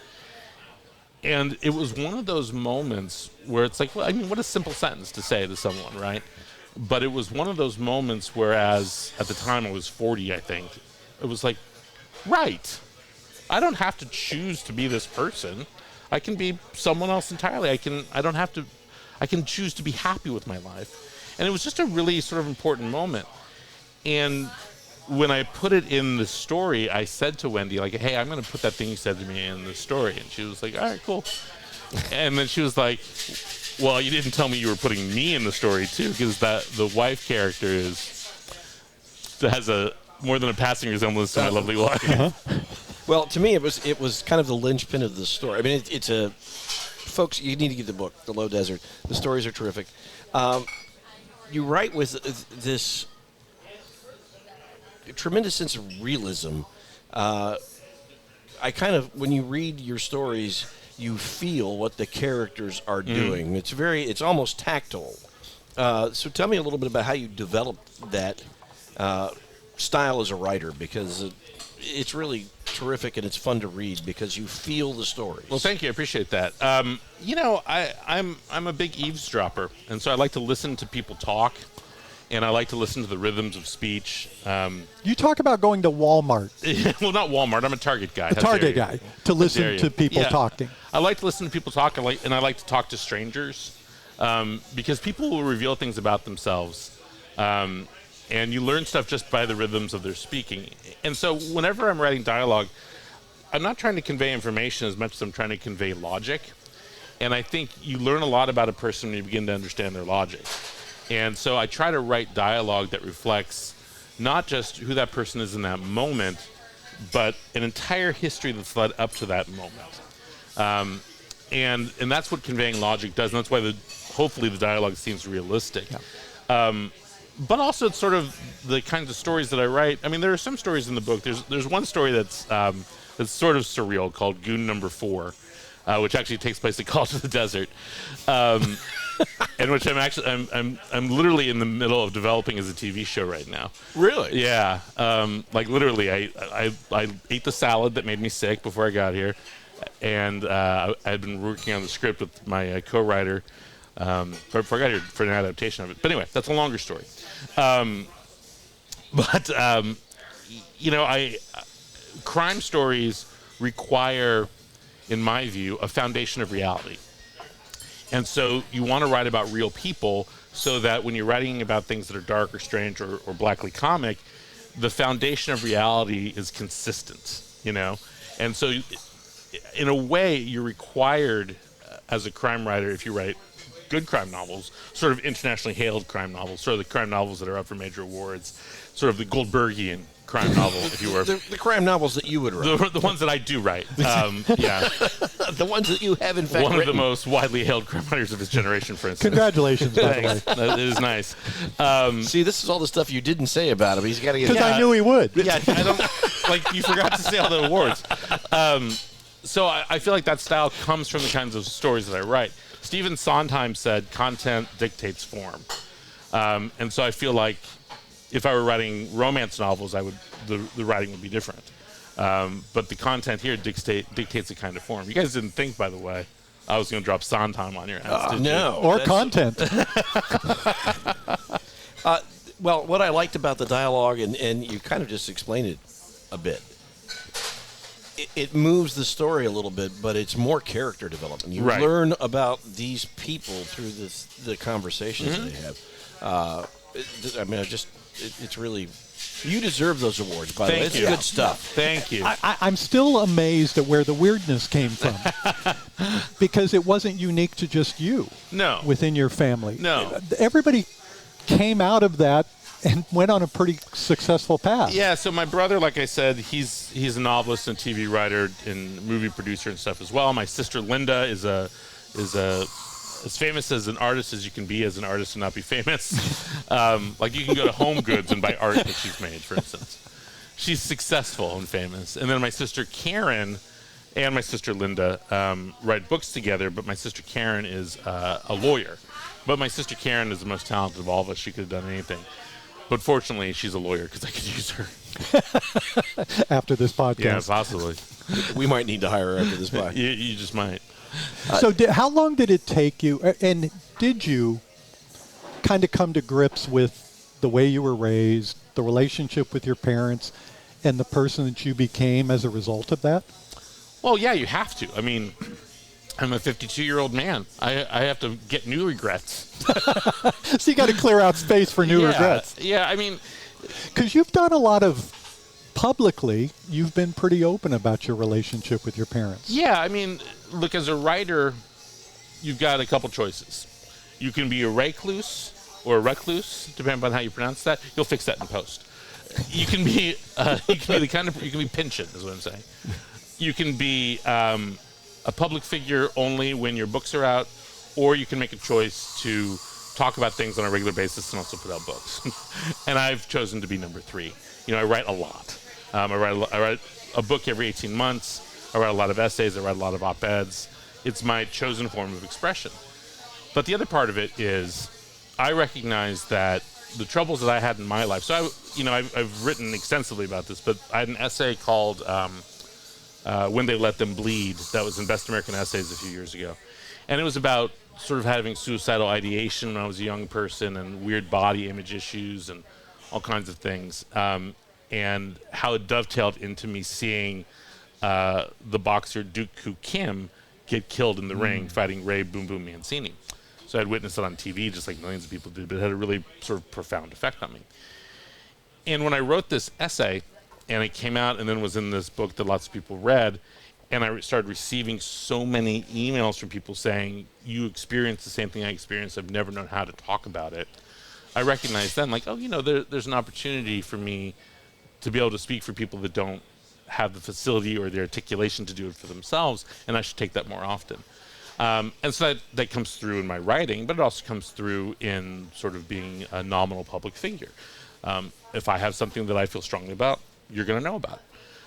And it was one of those moments where it's like, what a simple sentence to say to someone, right? But it was one of those moments whereas at the time I was 40, I think, it was like, right, I don't have to choose to be this person. I can be someone else entirely. I can choose to be happy with my life. And it was just a really sort of important moment. And when I put it in the story, I said to Wendy, like, hey, I'm going to put that thing you said to me in the story. And she was like, all right, cool. And then she was like, well, you didn't tell me you were putting me in the story, too, because the wife character has a more than a passing resemblance to my lovely wife. Uh-huh. Well, to me, it was kind of the linchpin of the story. I mean, it's a folks. You need to get the book, The Low Desert. The stories are terrific. You write with this tremendous sense of realism. When you read your stories, you feel what the characters are doing. It's almost tactile. So tell me a little bit about how you developed that style as a writer, because it's really terrific and it's fun to read because you feel the stories. Well, thank you. I appreciate that. I'm a big eavesdropper, and so I like to listen to people talk, and I like to listen to the rhythms of speech. You talk about going to Walmart. Well, not Walmart. I'm a Target guy. A Target guy, to listen to people talking. I like to listen to people talk, and I like to talk to strangers because people will reveal things about themselves. And you learn stuff just by the rhythms of their speaking. And so whenever I'm writing dialogue, I'm not trying to convey information as much as I'm trying to convey logic. And I think you learn a lot about a person when you begin to understand their logic. And so I try to write dialogue that reflects not just who that person is in that moment, but an entire history that's led up to that moment. And that's what conveying logic does, and that's why hopefully the dialogue seems realistic. Yeah. But also it's sort of the kinds of stories that I write. I mean, there are some stories in the book. There's one story that's sort of surreal called Goon Number 4, which actually takes place at College of the Desert, and which I'm literally in the middle of developing as a TV show right now. Really? Yeah. Like literally, I ate the salad that made me sick before I got here, and I had been working on the script with my co-writer. Before I got here for an adaptation of it. But anyway, that's a longer story. Crime stories require, in my view, a foundation of reality. And so you want to write about real people so that when you're writing about things that are dark or strange or blackly comic, the foundation of reality is consistent, And so in a way, you're required as a crime writer, if you write good crime novels, sort of internationally hailed crime novels, sort of the crime novels that are up for major awards, sort of the Goldbergian crime novel, if you were. The crime novels that you would write. The ones that I do write. Yeah. The ones that you have, in fact, One written. of the most widely hailed crime writers of his generation, for instance. Congratulations, by the way. That is nice. See, this is all the stuff you didn't say about him. He's got to get. Because I knew he would. Yeah, I don't. You forgot to say all the awards. So I feel like that style comes from the kinds of stories that I write. Stephen Sondheim said, content dictates form. And so I feel like if I were writing romance novels, the writing would be different. But the content here dictates a kind of form. You guys didn't think, by the way, I was going to drop Sondheim on your heads, did you? No. Or content. Well, what I liked about the dialogue, and you kind of just explained it a bit, it moves the story a little bit, but it's more character development. You learn about these people through the conversations that they have. It's really, you deserve those awards, by the way. It's good stuff. Thank you. I'm still amazed at where the weirdness came from. Because it wasn't unique to just you. No. Within your family. No. Everybody came out of that and went on a pretty successful path. Yeah, so my brother, like I said, he's a novelist and TV writer and movie producer and stuff as well. My sister Linda is as famous as an artist as you can be as an artist and not be famous. You can go to Home Goods and buy art that she's made, for instance. she's successful and famous. And then my sister Karen and my sister Linda write books together, but my sister Karen is a lawyer. But my sister Karen is the most talented of all of us. She could have done anything. But fortunately, she's a lawyer because I could use her. After this podcast. Yeah, possibly. We might need to hire her after this podcast. You just might. So how long did it take you, and did you kind of come to grips with the way you were raised, the relationship with your parents, and the person that you became as a result of that? Well, yeah, you have to. I mean, I'm a 52-year-old man. I have to get new regrets. So you got to clear out space for new regrets. Yeah, I mean, because you've done a lot of publicly, you've been pretty open about your relationship with your parents. yeah, I mean, look, as a writer, you've got a couple choices. You can be a recluse or a recluse, depending on how you pronounce that. You'll fix that in post. You can be you can be pinching, is what I'm saying. You can be a public figure only when your books are out, or you can make a choice to talk about things on a regular basis and also put out books. And I've chosen to be number 3. You know, I write a lot. I write a book every 18 months. I write a lot of essays. I write a lot of op-eds. It's my chosen form of expression. But the other part of it is I recognize that the troubles that I had in my life. So I've written extensively about this, but I had an essay called When They Let Them Bleed that was in Best American Essays a few years ago. And it was about sort of having suicidal ideation when I was a young person and weird body image issues and all kinds of things. And how it dovetailed into me seeing the boxer Duke Koo Kim get killed in the ring fighting Ray Boom Boom Mancini. So I'd witnessed it on TV just like millions of people did, but it had a really sort of profound effect on me. And when I wrote this essay, and it came out and then was in this book that lots of people read, and I started receiving so many emails from people saying, you experienced the same thing I experienced, I've never known how to talk about it. I recognized then, like, there's an opportunity for me to be able to speak for people that don't have the facility or the articulation to do it for themselves, and I should take that more often. And so that comes through in my writing, but it also comes through in sort of being a nominal public figure. If I have something that I feel strongly about, you're going to know about it.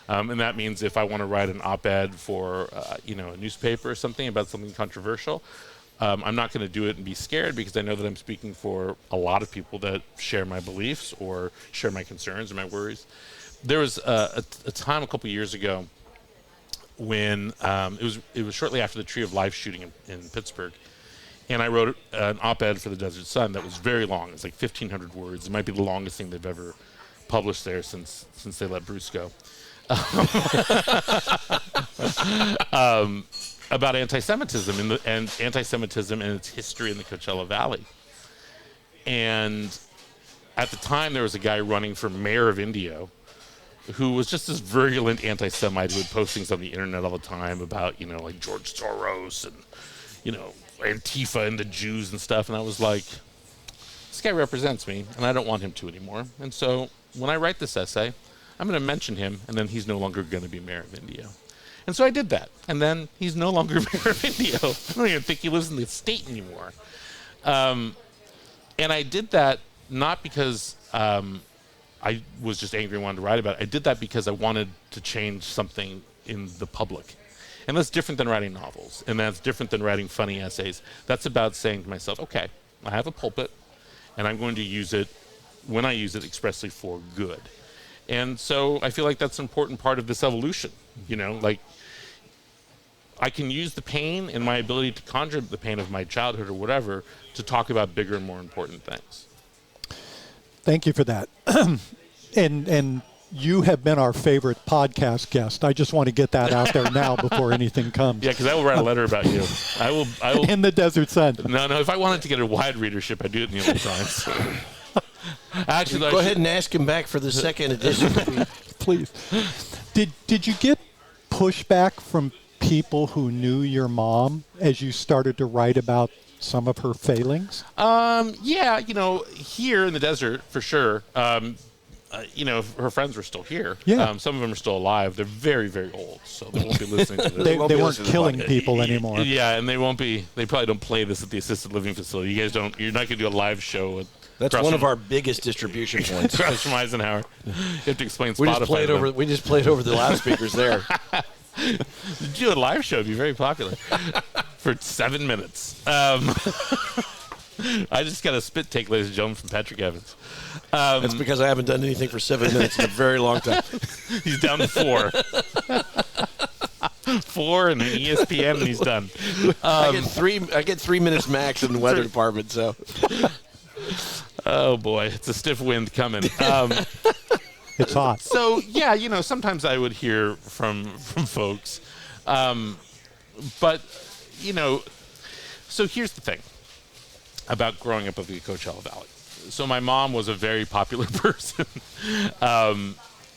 And that means if I want to write an op-ed for a newspaper or something about something controversial, I'm not going to do it and be scared because I know that I'm speaking for a lot of people that share my beliefs or share my concerns or my worries. There was a time a couple years ago when it was shortly after the Tree of Life shooting in Pittsburgh, and I wrote an op-ed for the Desert Sun that was very long. It's like 1,500 words. It might be the longest thing they've ever published there since they let Bruce go. About anti-Semitism and anti-Semitism and its history in the Coachella Valley. And at the time, there was a guy running for mayor of Indio who was just this virulent anti-Semite who would post things on the internet all the time about, like George Soros and, Antifa and the Jews and stuff. And I was like, this guy represents me, and I don't want him to anymore. And so when I write this essay, I'm going to mention him, and then he's no longer going to be mayor of Indio. And so I did that. And then he's no longer mayor of Indio. I don't even think he lives in the state anymore. And I did that not because I was just angry and wanted to write about it. I did that because I wanted to change something in the public. And that's different than writing novels. And that's different than writing funny essays. That's about saying to myself, okay, I have a pulpit, and I'm going to use it, when I use it, expressly for good. And so I feel like that's an important part of this evolution. Like I can use the pain and my ability to conjure the pain of my childhood or whatever to talk about bigger and more important things. Thank you for that. And you have been our favorite podcast guest. I just want to get that out there now before anything comes. Yeah, because I will write a letter about you. I will. In the Desert Sun. No. If I wanted to get a wide readership, I'd do it in the Old Times. Actually, go ahead and ask him back for the second edition. Please. Did you get pushback from people who knew your mom as you started to write about some of her failings? Yeah, here in the desert, for sure. her friends were still here. Yeah. Some of them are still alive. They're very, very old, so they won't be listening to this. They won't be weren't listening to killing the podcast. people anymore. Yeah, and they won't be. They probably don't play this at the assisted living facility. You guys don't. You're not going to do a live show. That's one of our biggest distribution points. across from Eisenhower. You have to explain Spotify. We just played over the loudspeakers there. Do a live show. It'd be very popular for 7 minutes. I just got a spit take, ladies and gentlemen, from Patrick Evans. That's because I haven't done anything for 7 minutes in a very long time. He's down to 4. 4 and an ESPN, and he's done. I get 3 minutes max in the weather department. So, Oh boy, it's a stiff wind coming. It's hot. So yeah, sometimes I would hear from folks, but so here's the thing about growing up in the Coachella Valley. So my mom was a very popular person,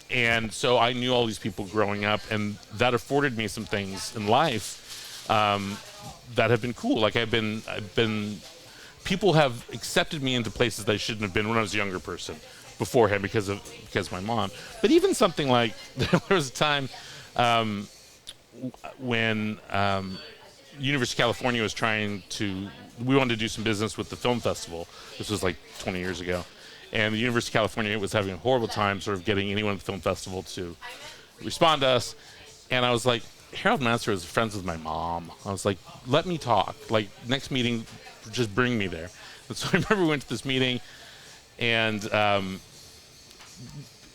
and so I knew all these people growing up, and that afforded me some things in life that have been cool. Like I've been. People have accepted me into places that I shouldn't have been when I was a younger person beforehand because of my mom. But even something like there was a time when University of California was we wanted to do some business with the film festival. This was like 20 years ago. And the University of California was having a horrible time sort of getting anyone at the film festival to respond to us. And I was like, Harold Manser is friends with my mom. I was like, let me talk. Like, next meeting, just bring me there. And so I remember we went to this meeting, and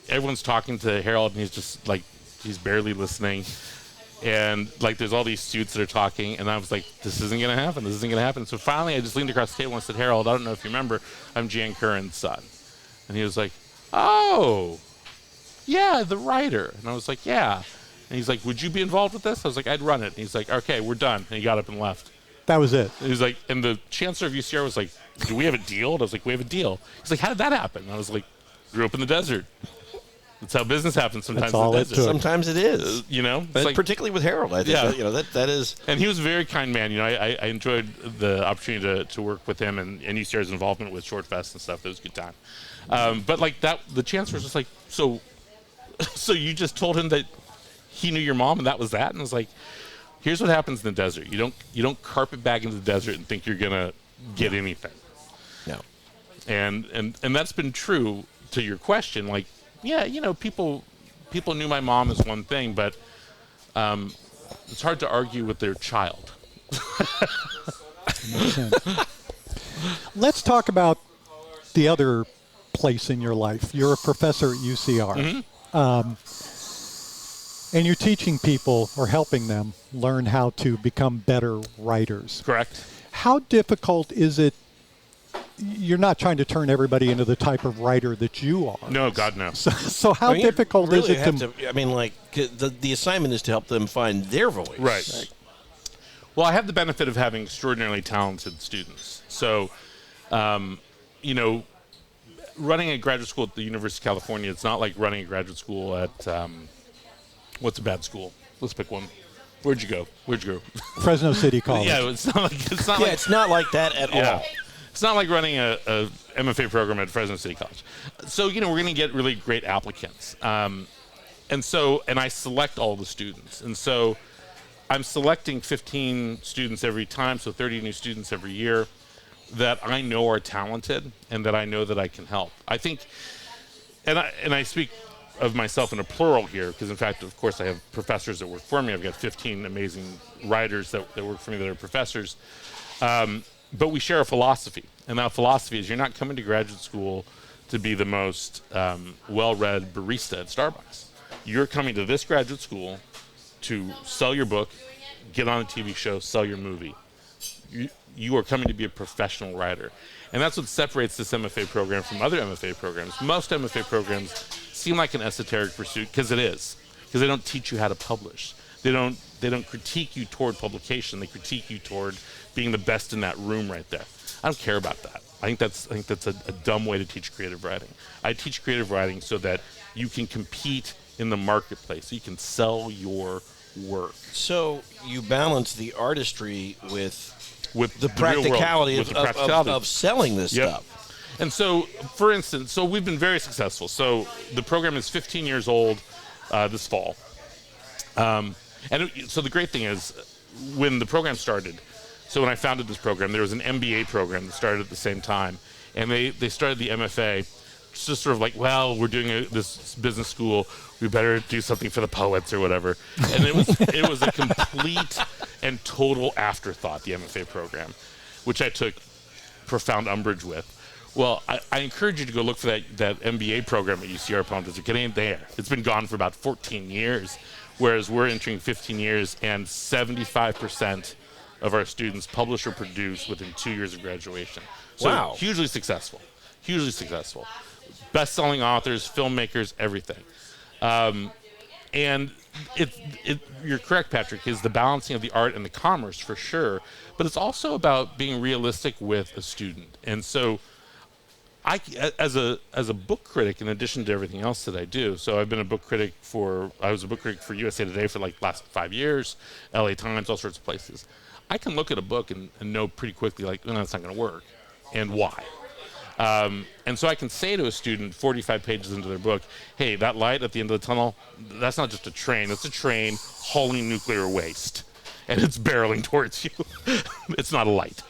everyone's talking to Harold, and he's just like, he's barely listening. And like, there's all these students that are talking, and I was like, this isn't going to happen. This isn't going to happen. So finally, I just leaned across the table and I said, Harold, I don't know if you remember, I'm Jan Curran's son. And he was like, oh, yeah, the writer. And I was like, yeah. And he's like, would you be involved with this? I was like, I'd run it. And he's like, okay, we're done. And he got up and left. That was it. And he's like, and the chancellor of UCR was like, do we have a deal? And I was like, we have a deal. He's like, how did that happen? And I was like, grew up in the desert. That's how business happens sometimes. That's all in the it desert. took. sometimes it is. It's like, Particularly with Harold, I think. Yeah. That is. and he was a very kind man. I enjoyed the opportunity to work with him and UCR's involvement with Short Fest and stuff. It was a good time. But like that, the chancellor was just like, so you just told him that he knew your mom and that was that? And I was like, here's what happens in the desert. You don't carpet bag into the desert and think you're gonna get anything. No. And that's been true to your question. Like, yeah, people knew my mom is one thing, but it's hard to argue with their child. Makes sense. Let's talk about the other place in your life. You're a professor at UCR. Mm-hmm. And you're teaching people or helping them learn how to become better writers. Correct. How difficult is it? You're not trying to turn everybody into the type of writer that you are. No, God, no. So how You difficult really is it have I mean, like, the assignment is to help them find their voice. Right. Well, I have the benefit of having extraordinarily talented students. So, running a graduate school at the University of California, it's not like running a graduate school at, what's a bad school? Let's pick one. Where'd you go? Fresno City College? Yeah, it's not It's not like that at all. It's not like running a MFA program at Fresno City College. So, we're going to get really great applicants. And I select all the students. And so I'm selecting 15 students every time, so 30 new students every year that I know are talented and that I know that I can help. I think, and I speak of myself in a plural here, because in fact, of course, I have professors that work for me. I've got 15 amazing writers that work for me that are professors. But we share a philosophy, and that philosophy is you're not coming to graduate school to be the most well-read barista at Starbucks. You're coming to this graduate school to sell your book, get on a TV show, sell your movie. You are coming to be a professional writer. And that's what separates this MFA program from other MFA programs. Most MFA programs seem like an esoteric pursuit, because it is, because they don't teach you how to publish. They don't critique you toward publication. They critique you toward being the best in that room right there. I don't care about that. I think that's a dumb way to teach creative writing. I teach creative writing so that you can compete in the marketplace, so you can sell your work. So you balance the artistry with the real world, practicality with of, the practicality of selling this Yep. stuff. And so, for instance, so we've been very successful. So the program is 15 years old this fall. So the great thing is, when the program started, so when I founded this program, there was an MBA program that started at the same time. And they started the MFA, just sort of like, well, we're doing this business school, we better do something for the poets or whatever. And it was a complete and total afterthought, the MFA program, which I took profound umbrage with. Well, I encourage you to go look for that MBA program at UC Arlington. It ain't there. It's been gone for about 14 years, whereas we're entering 15 years, and 75% of our students publish or produce within 2 years of graduation. So wow. Hugely successful. Best-selling authors, filmmakers, everything. And you're correct, Patrick, is the balancing of the art and the commerce for sure, but it's also about being realistic with a student. And so I, as a book critic, in addition to everything else that I do, so I've been a book critic I was a book critic for USA Today for like last 5 years, LA Times, all sorts of places. I can look at a book and know pretty quickly, like, no, that's not going to work, and why. And so I can say to a student 45 pages into their book, hey, that light at the end of the tunnel, that's not just a train. It's a train hauling nuclear waste, and it's barreling towards you. It's not a light.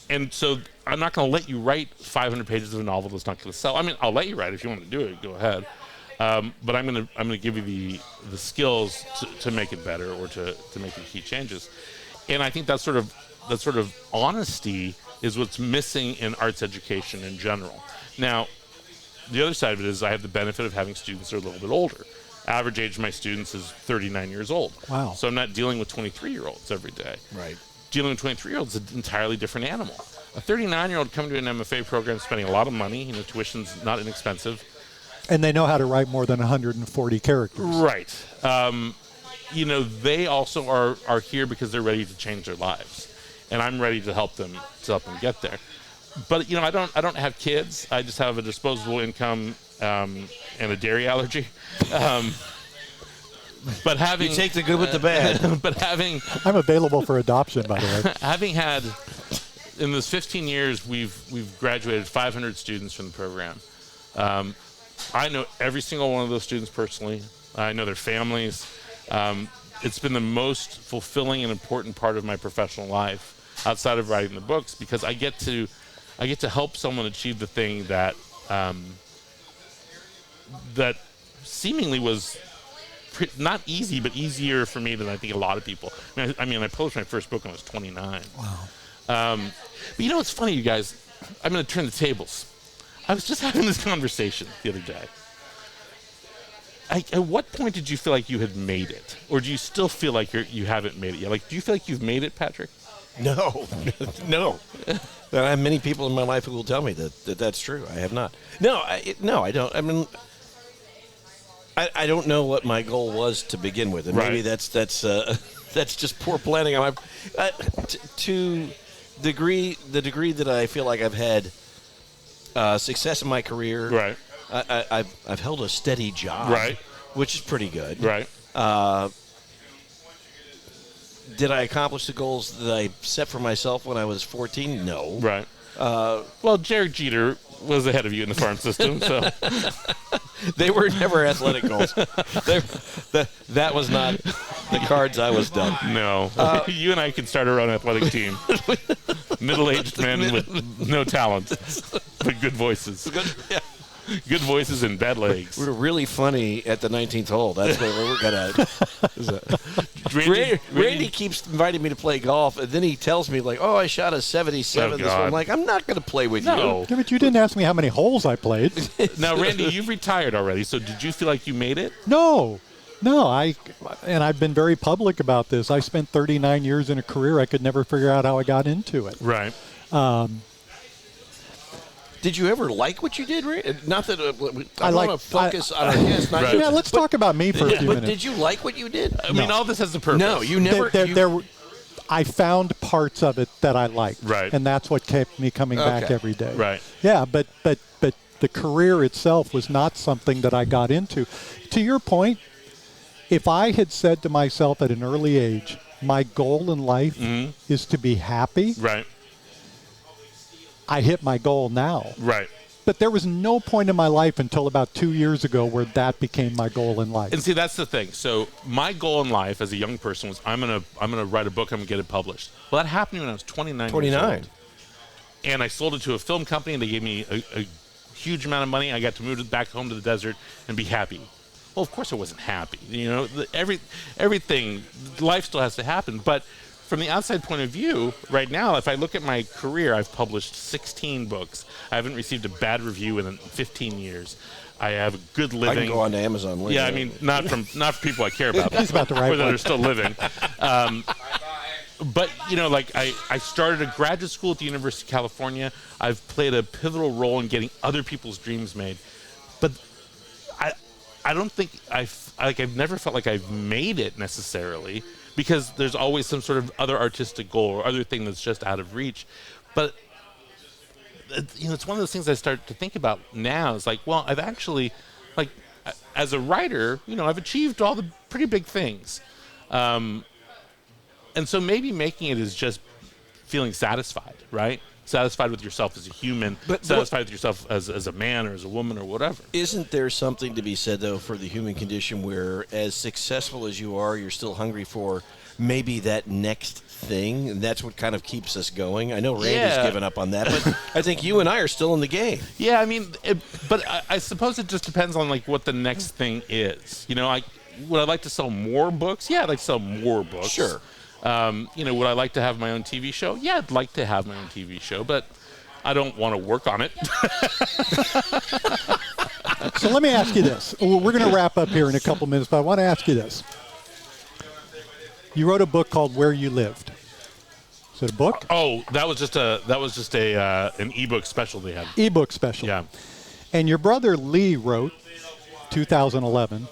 And so I'm not going to let you write 500 pages of a novel that's not going to sell. I mean, I'll let you write it if you want to do it. Go ahead. But I'm going to give you the skills to make it better, or to make the key changes. And I think that sort of honesty is what's missing in arts education in general. Now, the other side of it is I have the benefit of having students that are a little bit older. Average age of my students is 39 years old. Wow. So I'm not dealing with 23-year-olds every day. Right. Dealing with 23-year-olds is an entirely different animal. A 39-year-old coming to an MFA program spending a lot of money, tuition's not inexpensive. And they know how to write more than 140 characters. Right. They also are here because they're ready to change their lives. And I'm ready to help them get there. But I don't have kids. I just have a disposable income and a dairy allergy. But having you take the good with the bad. I'm available for adoption, by the way. Having had in those 15 years, we've graduated 500 students from the program. I know every single one of those students personally. I know their families. It's been the most fulfilling and important part of my professional life outside of writing the books, because I get to help someone achieve the thing that that seemingly was not easy, but easier for me than I think a lot of people. I mean, I published my first book when I was 29. Wow. But it's funny, you guys. I'm going to turn the tables. I was just having this conversation the other day. At what point did you feel like you had made it? Or do you still feel like you haven't made it yet? Like, do you feel like you've made it, Patrick? No. There are many people in my life who will tell me that's true. I have not. No, I don't. I mean, I don't know what my goal was to begin with, and maybe that's just poor planning on my to the degree that I feel like I've had success in my career. Right. I've held a steady job. Right. Which is pretty good. Right. Did I accomplish the goals that I set for myself when I was 14? No. Right. Well, Jared Jeter was ahead of you in the farm system, so they were never athletic goals. That was not the cards I was dealt. No. You and I could start our own athletic team. Middle-aged men with no talent, but good voices. Good voices and bad legs. We were really funny at the 19th hole. That's where we're gonna. Randy keeps inviting me to play golf, and then he tells me like, "Oh, I shot a 77." I'm like, "I'm not going to play with you." Yeah, but you didn't ask me how many holes I played. Now, Randy, you've retired already, so did you feel like you made it? No. I've been very public about this. I spent 39 years in a career. I could never figure out how I got into it. Right. Did you ever like what you did, Randy? Not that I want to focus on our guest. Right. Yeah, let's talk about me for a few But minutes. did you like what you did? I mean, all this has a purpose. No, you never. I found parts of it that I liked. Right. And that's what kept me coming back every day. Right. Yeah, but the career itself was not something that I got into. To your point, if I had said to myself at an early age, my goal in life is to be happy. Right. I hit my goal now. Right. But there was no point in my life until about 2 years ago where that became my goal in life. And see, that's the thing. So my goal in life as a young person was I'm gonna write a book. I'm gonna get it published. Well, that happened when I was 29. 29. Years old. And I sold it to a film company. And they gave me a huge amount of money. I got to move it back home to the desert and be happy. Well, of course I wasn't happy. You know, everything, life still has to happen. But from the outside point of view, right now, if I look at my career, I've published 16 books. I haven't received a bad review in 15 years. I have a good living. I can go on to Amazon later. Yeah, I mean, not from people I care about. He's about the right or that one. are still living. But, you know, like I started a graduate school at the University of California. I've played a pivotal role in getting other people's dreams made. But I don't think I've never felt like I've made it necessarily, because there's always some sort of other artistic goal or other thing that's just out of reach. But, you know, it's one of those things I start to think about now. It's like, well, I've actually, like, as a writer, you know, I've achieved all the pretty big things. And so maybe making it is just feeling satisfied, right? Satisfied with yourself as a human, satisfied with yourself as a man or as a woman or whatever. Isn't there something to be said, though, for the human condition where, as successful as you are, you're still hungry for maybe that next thing? And that's what kind of keeps us going. I know Randy's given up on that, but I think you and I are still in the game. Yeah, I mean, but I suppose it just depends on, like, what the next thing is. You know, would I like to sell more books? Yeah, I'd like to sell more books. Sure. You know, would I like to have my own TV show? Yeah, I'd like to have my own TV show, but I don't want to work on it. So let me ask you this. We're going to wrap up here in a couple minutes, but I want to ask you this. You wrote a book called Where You Lived. Is it a book? Oh, that was just an ebook special they had. Ebook special. Yeah. And your brother Lee wrote, 2011,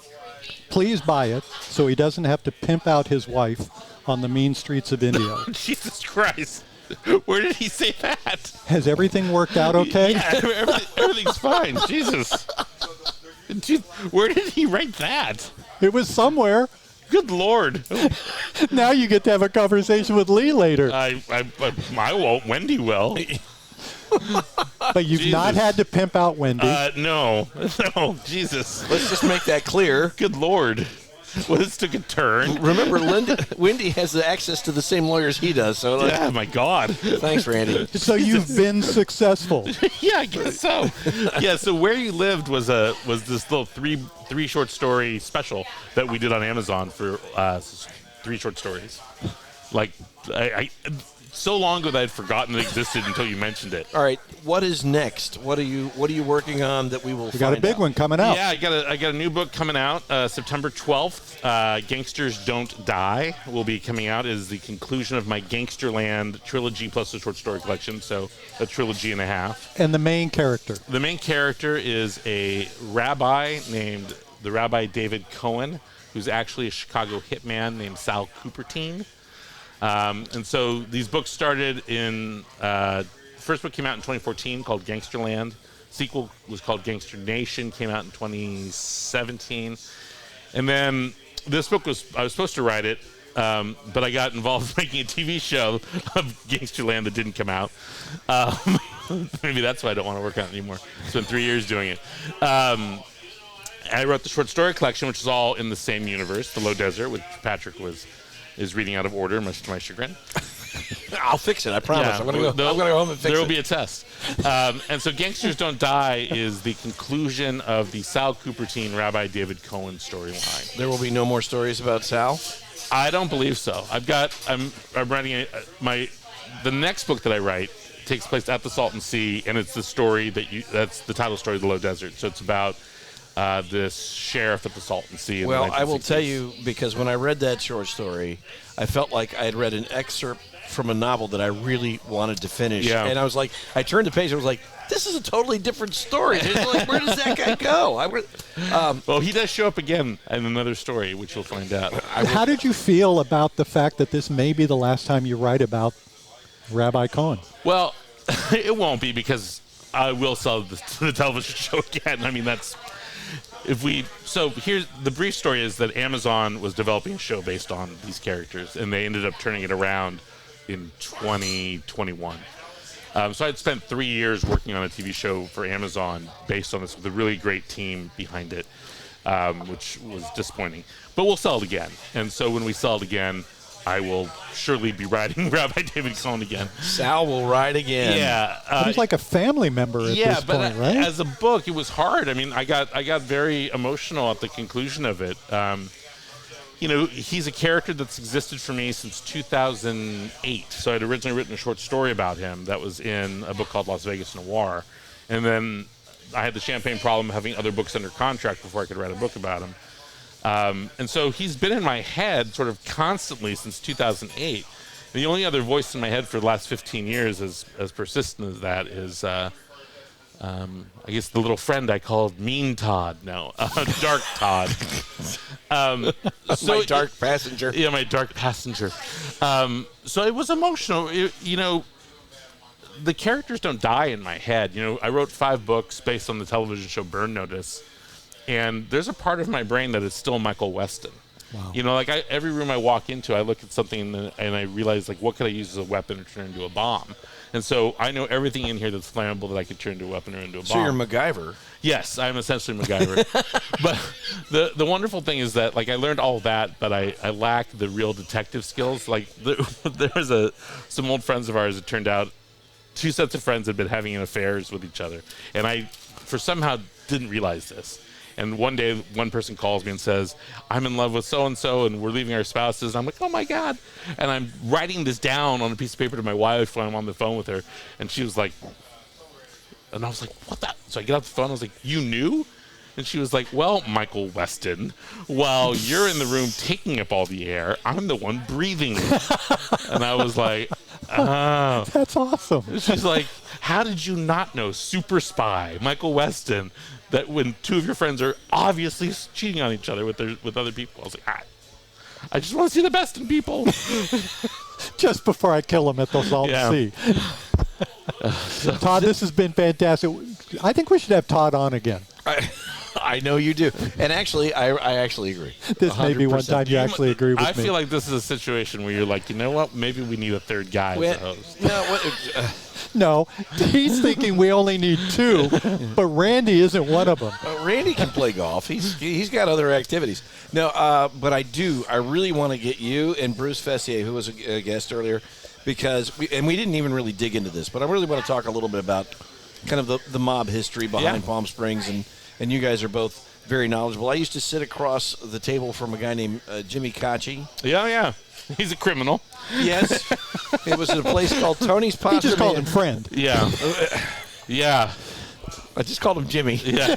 please buy it so he doesn't have to pimp out his wife on the mean streets of India. Jesus Christ. Where did he say that? Has everything worked out okay? Yeah, everything's fine. Jesus. Where did he write that? It was somewhere. Good Lord. Now you get to have a conversation with Lee later. I won't. Wendy will. But you've not had to pimp out Wendy. No. No. Jesus. Let's just make that clear. Good Lord. Well, this took a turn. Remember, Wendy has the access to the same lawyers he does. So Yeah, my God. Thanks, Randy. So you've been successful. Yeah, I guess so. Yeah, so Where You Lived was this little three short story special that we did on Amazon for 3 short stories. Like, I so long ago that I'd forgotten it existed until you mentioned it. All right, what is next? What are you working on that we will You got a big one coming out. Yeah, I got a new book coming out September 12th. Gangsters Don't Die will be coming out as the conclusion of my Gangsterland trilogy plus a short story collection, so a trilogy and a half. And the main character? The main character is a rabbi named the Rabbi David Cohen, who's actually a Chicago hitman named Sal Cupertine. And so these books started in, first book came out in 2014 called Gangsterland. Sequel was called Gangster Nation, came out in 2017. And then this book I was supposed to write it, but I got involved in making a TV show of Gangsterland that didn't come out. Maybe that's why I don't want to work on it anymore. Spent 3 years doing it. I wrote the short story collection, which is all in the same universe, The Low Desert, which Patrick is reading out of order, much to my chagrin. I'll fix it. I promise. Yeah, I'm going to go home and fix it. There will be a test. And so Gangsters Don't Die is the conclusion of the Sal Cupertine, Rabbi David Cohen storyline. There will be no more stories about Sal? I don't believe so. I'm writing the next book that I write takes place at the Salton Sea, and it's the story that's the title story of The Low Desert. So it's about this sheriff at the Salton Sea. Well, I will tell you, because when I read that short story, I felt like I had read an excerpt from a novel that I really wanted to finish. Yeah. And I was like, I turned the page and I was like, this is a totally different story. Like, where does that guy go? Well, he does show up again in another story, which you'll find out. How did you feel about the fact that this may be the last time you write about Rabbi Cohen? Well, it won't be, because I will sell the television show again. I mean, that's... So here's the brief story is that Amazon was developing a show based on these characters, and they ended up turning it around in 2021. So I'd spent 3 years working on a TV show for Amazon based on this with a really great team behind it, which was disappointing. But we'll sell it again. And so when we sell it again, I will surely be writing Rabbi David Cohn again. Sal will ride again. Yeah. He's like a family member at this point, right? As a book, it was hard. I mean, I got very emotional at the conclusion of it. He's a character that's existed for me since 2008. So I'd originally written a short story about him that was in a book called Las Vegas Noir. And then I had the champagne problem of having other books under contract before I could write a book about him. And so he's been in my head sort of constantly since 2008. And the only other voice in my head for the last 15 years, as persistent as that, is, I guess, the little friend I called Mean Todd. No, Dark Todd. My dark passenger. Yeah, my dark passenger. So it was emotional. The characters don't die in my head. I wrote 5 books based on the television show Burn Notice. And there's a part of my brain that is still Michael Weston. Wow. Every room I walk into, I look at something and I realize, what could I use as a weapon to turn into a bomb? And so I know everything in here that's flammable that I could turn into a weapon or into a bomb. So you're MacGyver. Yes, I'm essentially MacGyver. But the wonderful thing is that, I learned all of that, but I lack the real detective skills. There was some old friends of ours, it turned out, 2 sets of friends had been having affairs with each other. And I, somehow, didn't realize this. And one day, one person calls me and says, I'm in love with so-and-so, and we're leaving our spouses. And I'm like, oh, my God. And I'm writing this down on a piece of paper to my wife when I'm on the phone with her. And she was like, and I was like, what the? So I get off the phone. I was like, you knew? And she was like, well, Michael Weston, while you're in the room taking up all the air, I'm the one breathing it. And I was like, oh. That's awesome. She's like, how did you not know super spy, Michael Weston, that when 2 of your friends are obviously cheating on each other with other people? I was like, I just want to see the best in people. Just before I kill them at the Salton Sea. Todd, this has been fantastic. I think we should have Todd on again. I know you do. And actually, I actually agree. This may be one time you actually agree with me. I feel like this is a situation where you're like, you know what? Maybe we need a third guy as a host. No, he's thinking we only need 2, but Randy isn't one of them. Randy can play golf. He's got other activities. No, but I really want to get you and Bruce Fessier, who was a guest earlier, because we didn't even really dig into this, but I really want to talk a little bit about kind of the mob history behind Palm Springs, and you guys are both very knowledgeable. I used to sit across the table from a guy named Jimmy Cacci. Yeah. He's a criminal. Yes. It was at a place called Tony's Pasta. He just called him friend. Yeah. Yeah. I just called him Jimmy. Yeah.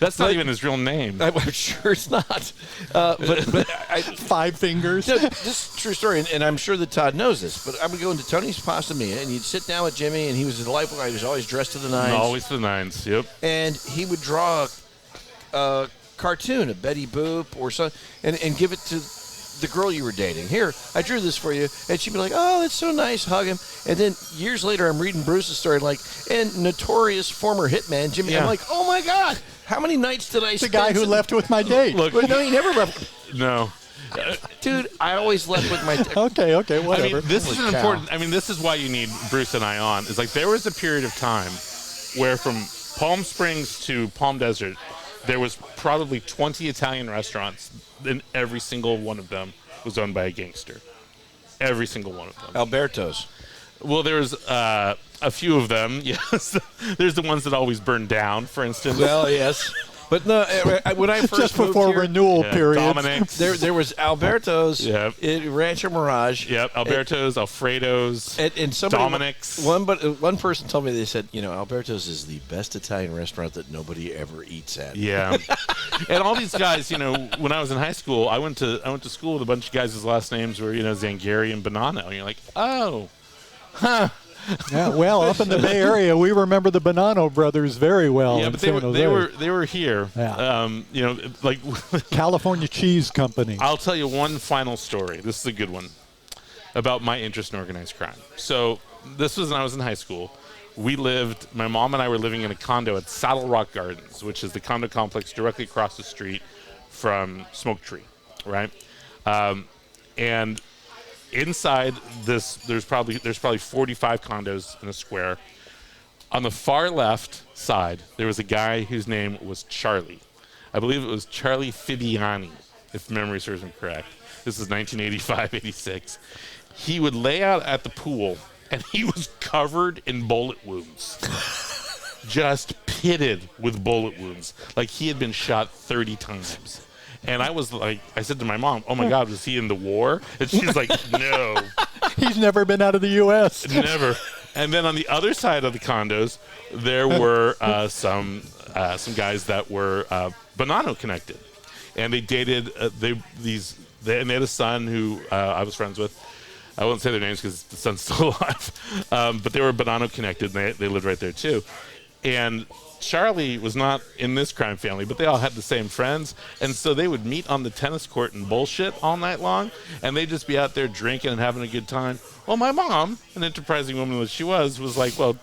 That's not even his real name. I'm sure it's not. But 5 fingers. No, this is a true story, and I'm sure that Todd knows this, but I would go into Tony's Pasta Mia, and you'd sit down with Jimmy, and he was a delightful guy. He was always dressed to the nines. Always to the nines, yep. And he would draw a cartoon of Betty Boop or something, and give it to the girl you were dating. Here, I drew this for you. And she'd be like, oh, that's so nice, hug him. And then years later, I'm reading Bruce's story, and notorious former hitman Jimmy. Yeah. I'm like, oh, my God. How many nights did I spend? The guy who left with my date. Look, no, he never left. No. Dude, I always left with my Okay, whatever. This is why you need Bruce and I on. Is there was a period of time where from Palm Springs to Palm Desert, there was probably 20 Italian restaurants, and every single one of them was owned by a gangster. Every single one of them. Alberto's. Well, there's a few of them, yes. There's the ones that always burn down, for instance. Well, yes. But no, when I first just before moved renewal here, period, Dominic's. There was Alberto's, yep. Rancho Mirage, yep, Alberto's, Alfredo's, and somebody, Dominic's. One person told me, they said, Alberto's is the best Italian restaurant that nobody ever eats at. Yeah, and all these guys, when I was in high school, I went to school with a bunch of guys whose last names were Zangari and Bonanno, and you're like, oh, huh. Yeah, well, up in the Bay Area, we remember the Bonanno brothers very well. Yeah, but they were here. Yeah. Like California Cheese Company. I'll tell you one final story. This is a good one about my interest in organized crime. So this was when I was in high school. My mom and I were living in a condo at Saddle Rock Gardens, which is the condo complex directly across the street from Smoke Tree, right? And inside this, there's probably 45 condos in a square. On the far left side, there was a guy whose name was Charlie. I believe it was Charlie Fibiani, if memory serves me correct. This is 1985, 86. He would lay out at the pool, and he was covered in bullet wounds. Just pitted with bullet wounds. Like he had been shot 30 times. And I was like, I said to my mom, oh my God, was he in the war? And she's like, no. He's never been out of the U.S. Never. And then on the other side of the condos, there were some guys that were Bonanno connected. And they dated, they had a son who I was friends with. I won't say their names because the son's still alive. But they were Bonanno connected, and they lived right there too. And Charlie was not in this crime family, but they all had the same friends. And so they would meet on the tennis court and bullshit all night long. And they'd just be out there drinking and having a good time. Well, my mom, an enterprising woman that she was like, well,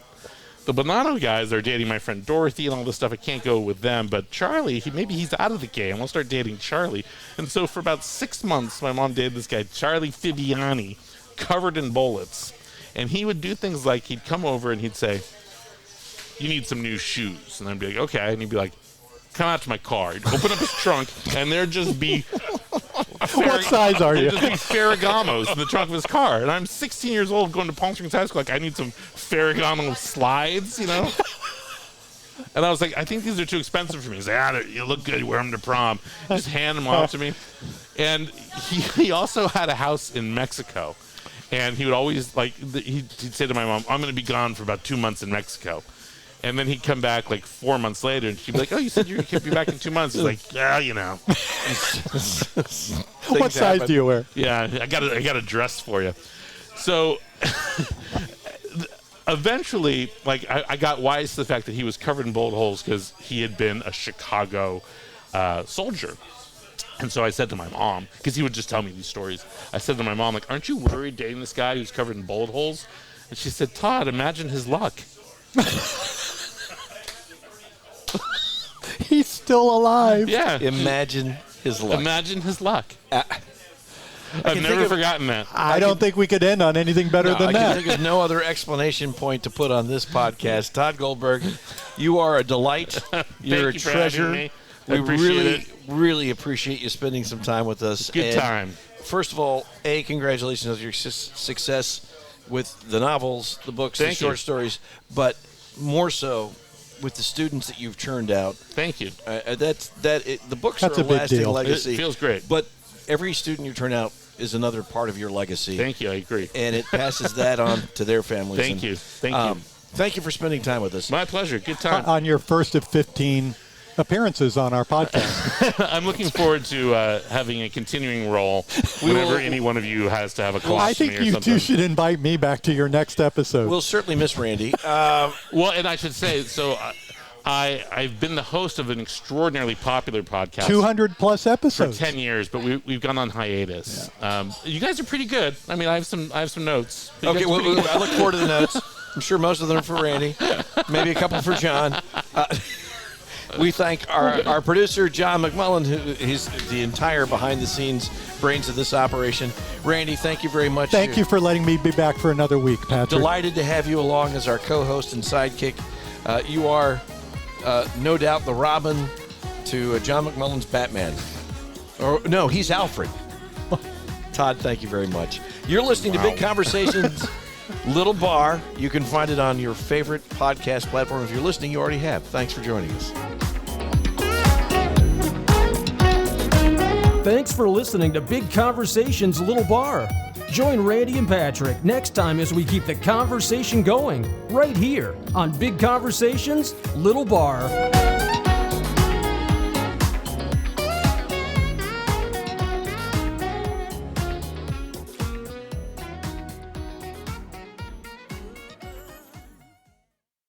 the Bonanno guys are dating my friend Dorothy and all this stuff. I can't go with them. But Charlie, maybe he's out of the game. I'll start dating Charlie. And so for about 6 months, my mom dated this guy, Charlie Fibiani, covered in bullets. And he would do things like he'd come over and he'd say, you need some new shoes. And I'd be like, okay. And he'd be like, come out to my car. He'd open up his trunk, and there'd just be... What size are you? There'd just be Ferragamos in the trunk of his car. And I'm 16 years old going to Palm Springs High School. Like, I need some Ferragamo slides, you know? And I was like, I think these are too expensive for me. He's like, you look good. You wear them to prom. Just hand them off to me. And he also had a house in Mexico. And he would always, like, he'd say to my mom, I'm going to be gone for about 2 months in Mexico. And then he'd come back like 4 months later, and she'd be like, oh, you said you could be back in 2 months. He's like, yeah, you know. What size do you wear? Yeah, I got a dress for you. So eventually, like, I got wise to the fact that he was covered in bullet holes because he had been a Chicago soldier. And so I said to my mom, because he would just tell me these stories, I said to my mom, like, aren't you worried dating this guy who's covered in bullet holes? And she said, Todd, imagine his luck. He's still alive. Yeah. Imagine his luck. Imagine his luck. I've never forgotten that. I don't think we could end on anything better than I that. can think of no other explanation point to put on this podcast. Todd Goldberg, you are a delight. You're a Thank you for having treasure. me. We appreciate it. really appreciate you spending some time with us. Good And time. First of all, congratulations on your success with the novels, the books, the Thank short you. stories, but more so with the students that you've churned out. Thank you. The books That's are a big lasting deal. legacy. It feels great. But every student you turn out is another part of your legacy. Thank you. I agree. And it passes that on to their families. Thank you. Thank you. Thank you for spending time with us. My pleasure. Good time. On your first of 15 appearances on our podcast. I'm looking forward to having a continuing role whenever any one of you has to have a colostomy I think or you something. two should invite me back to your next episode. We'll certainly miss Randy. Well, and I should say, so I've been the host of an extraordinarily popular podcast 200 plus for episodes. 10 years, but we've gone on hiatus. Yeah. You guys are pretty good. I mean, I have some notes. You Okay, guys are well, pretty good. I look forward to the notes. I'm sure most of them are for Randy, maybe a couple for John. We thank our producer, John McMullen, who is the entire behind-the-scenes brains of this operation. Randy, thank you very much. Thank you for letting me be back for another week, Patrick. Delighted to have you along as our co-host and sidekick. You are, no doubt, the Robin to John McMullen's Batman. Or no, he's Alfred. Todd, thank you very much. You're listening to Big Conversations, Little Bar. You can find it on your favorite podcast platform. If you're listening, you already have. Thanks for joining us. Thanks for listening to Big Conversations Little Bar. Join Randy and Patrick next time as we keep the conversation going right here on Big Conversations Little Bar.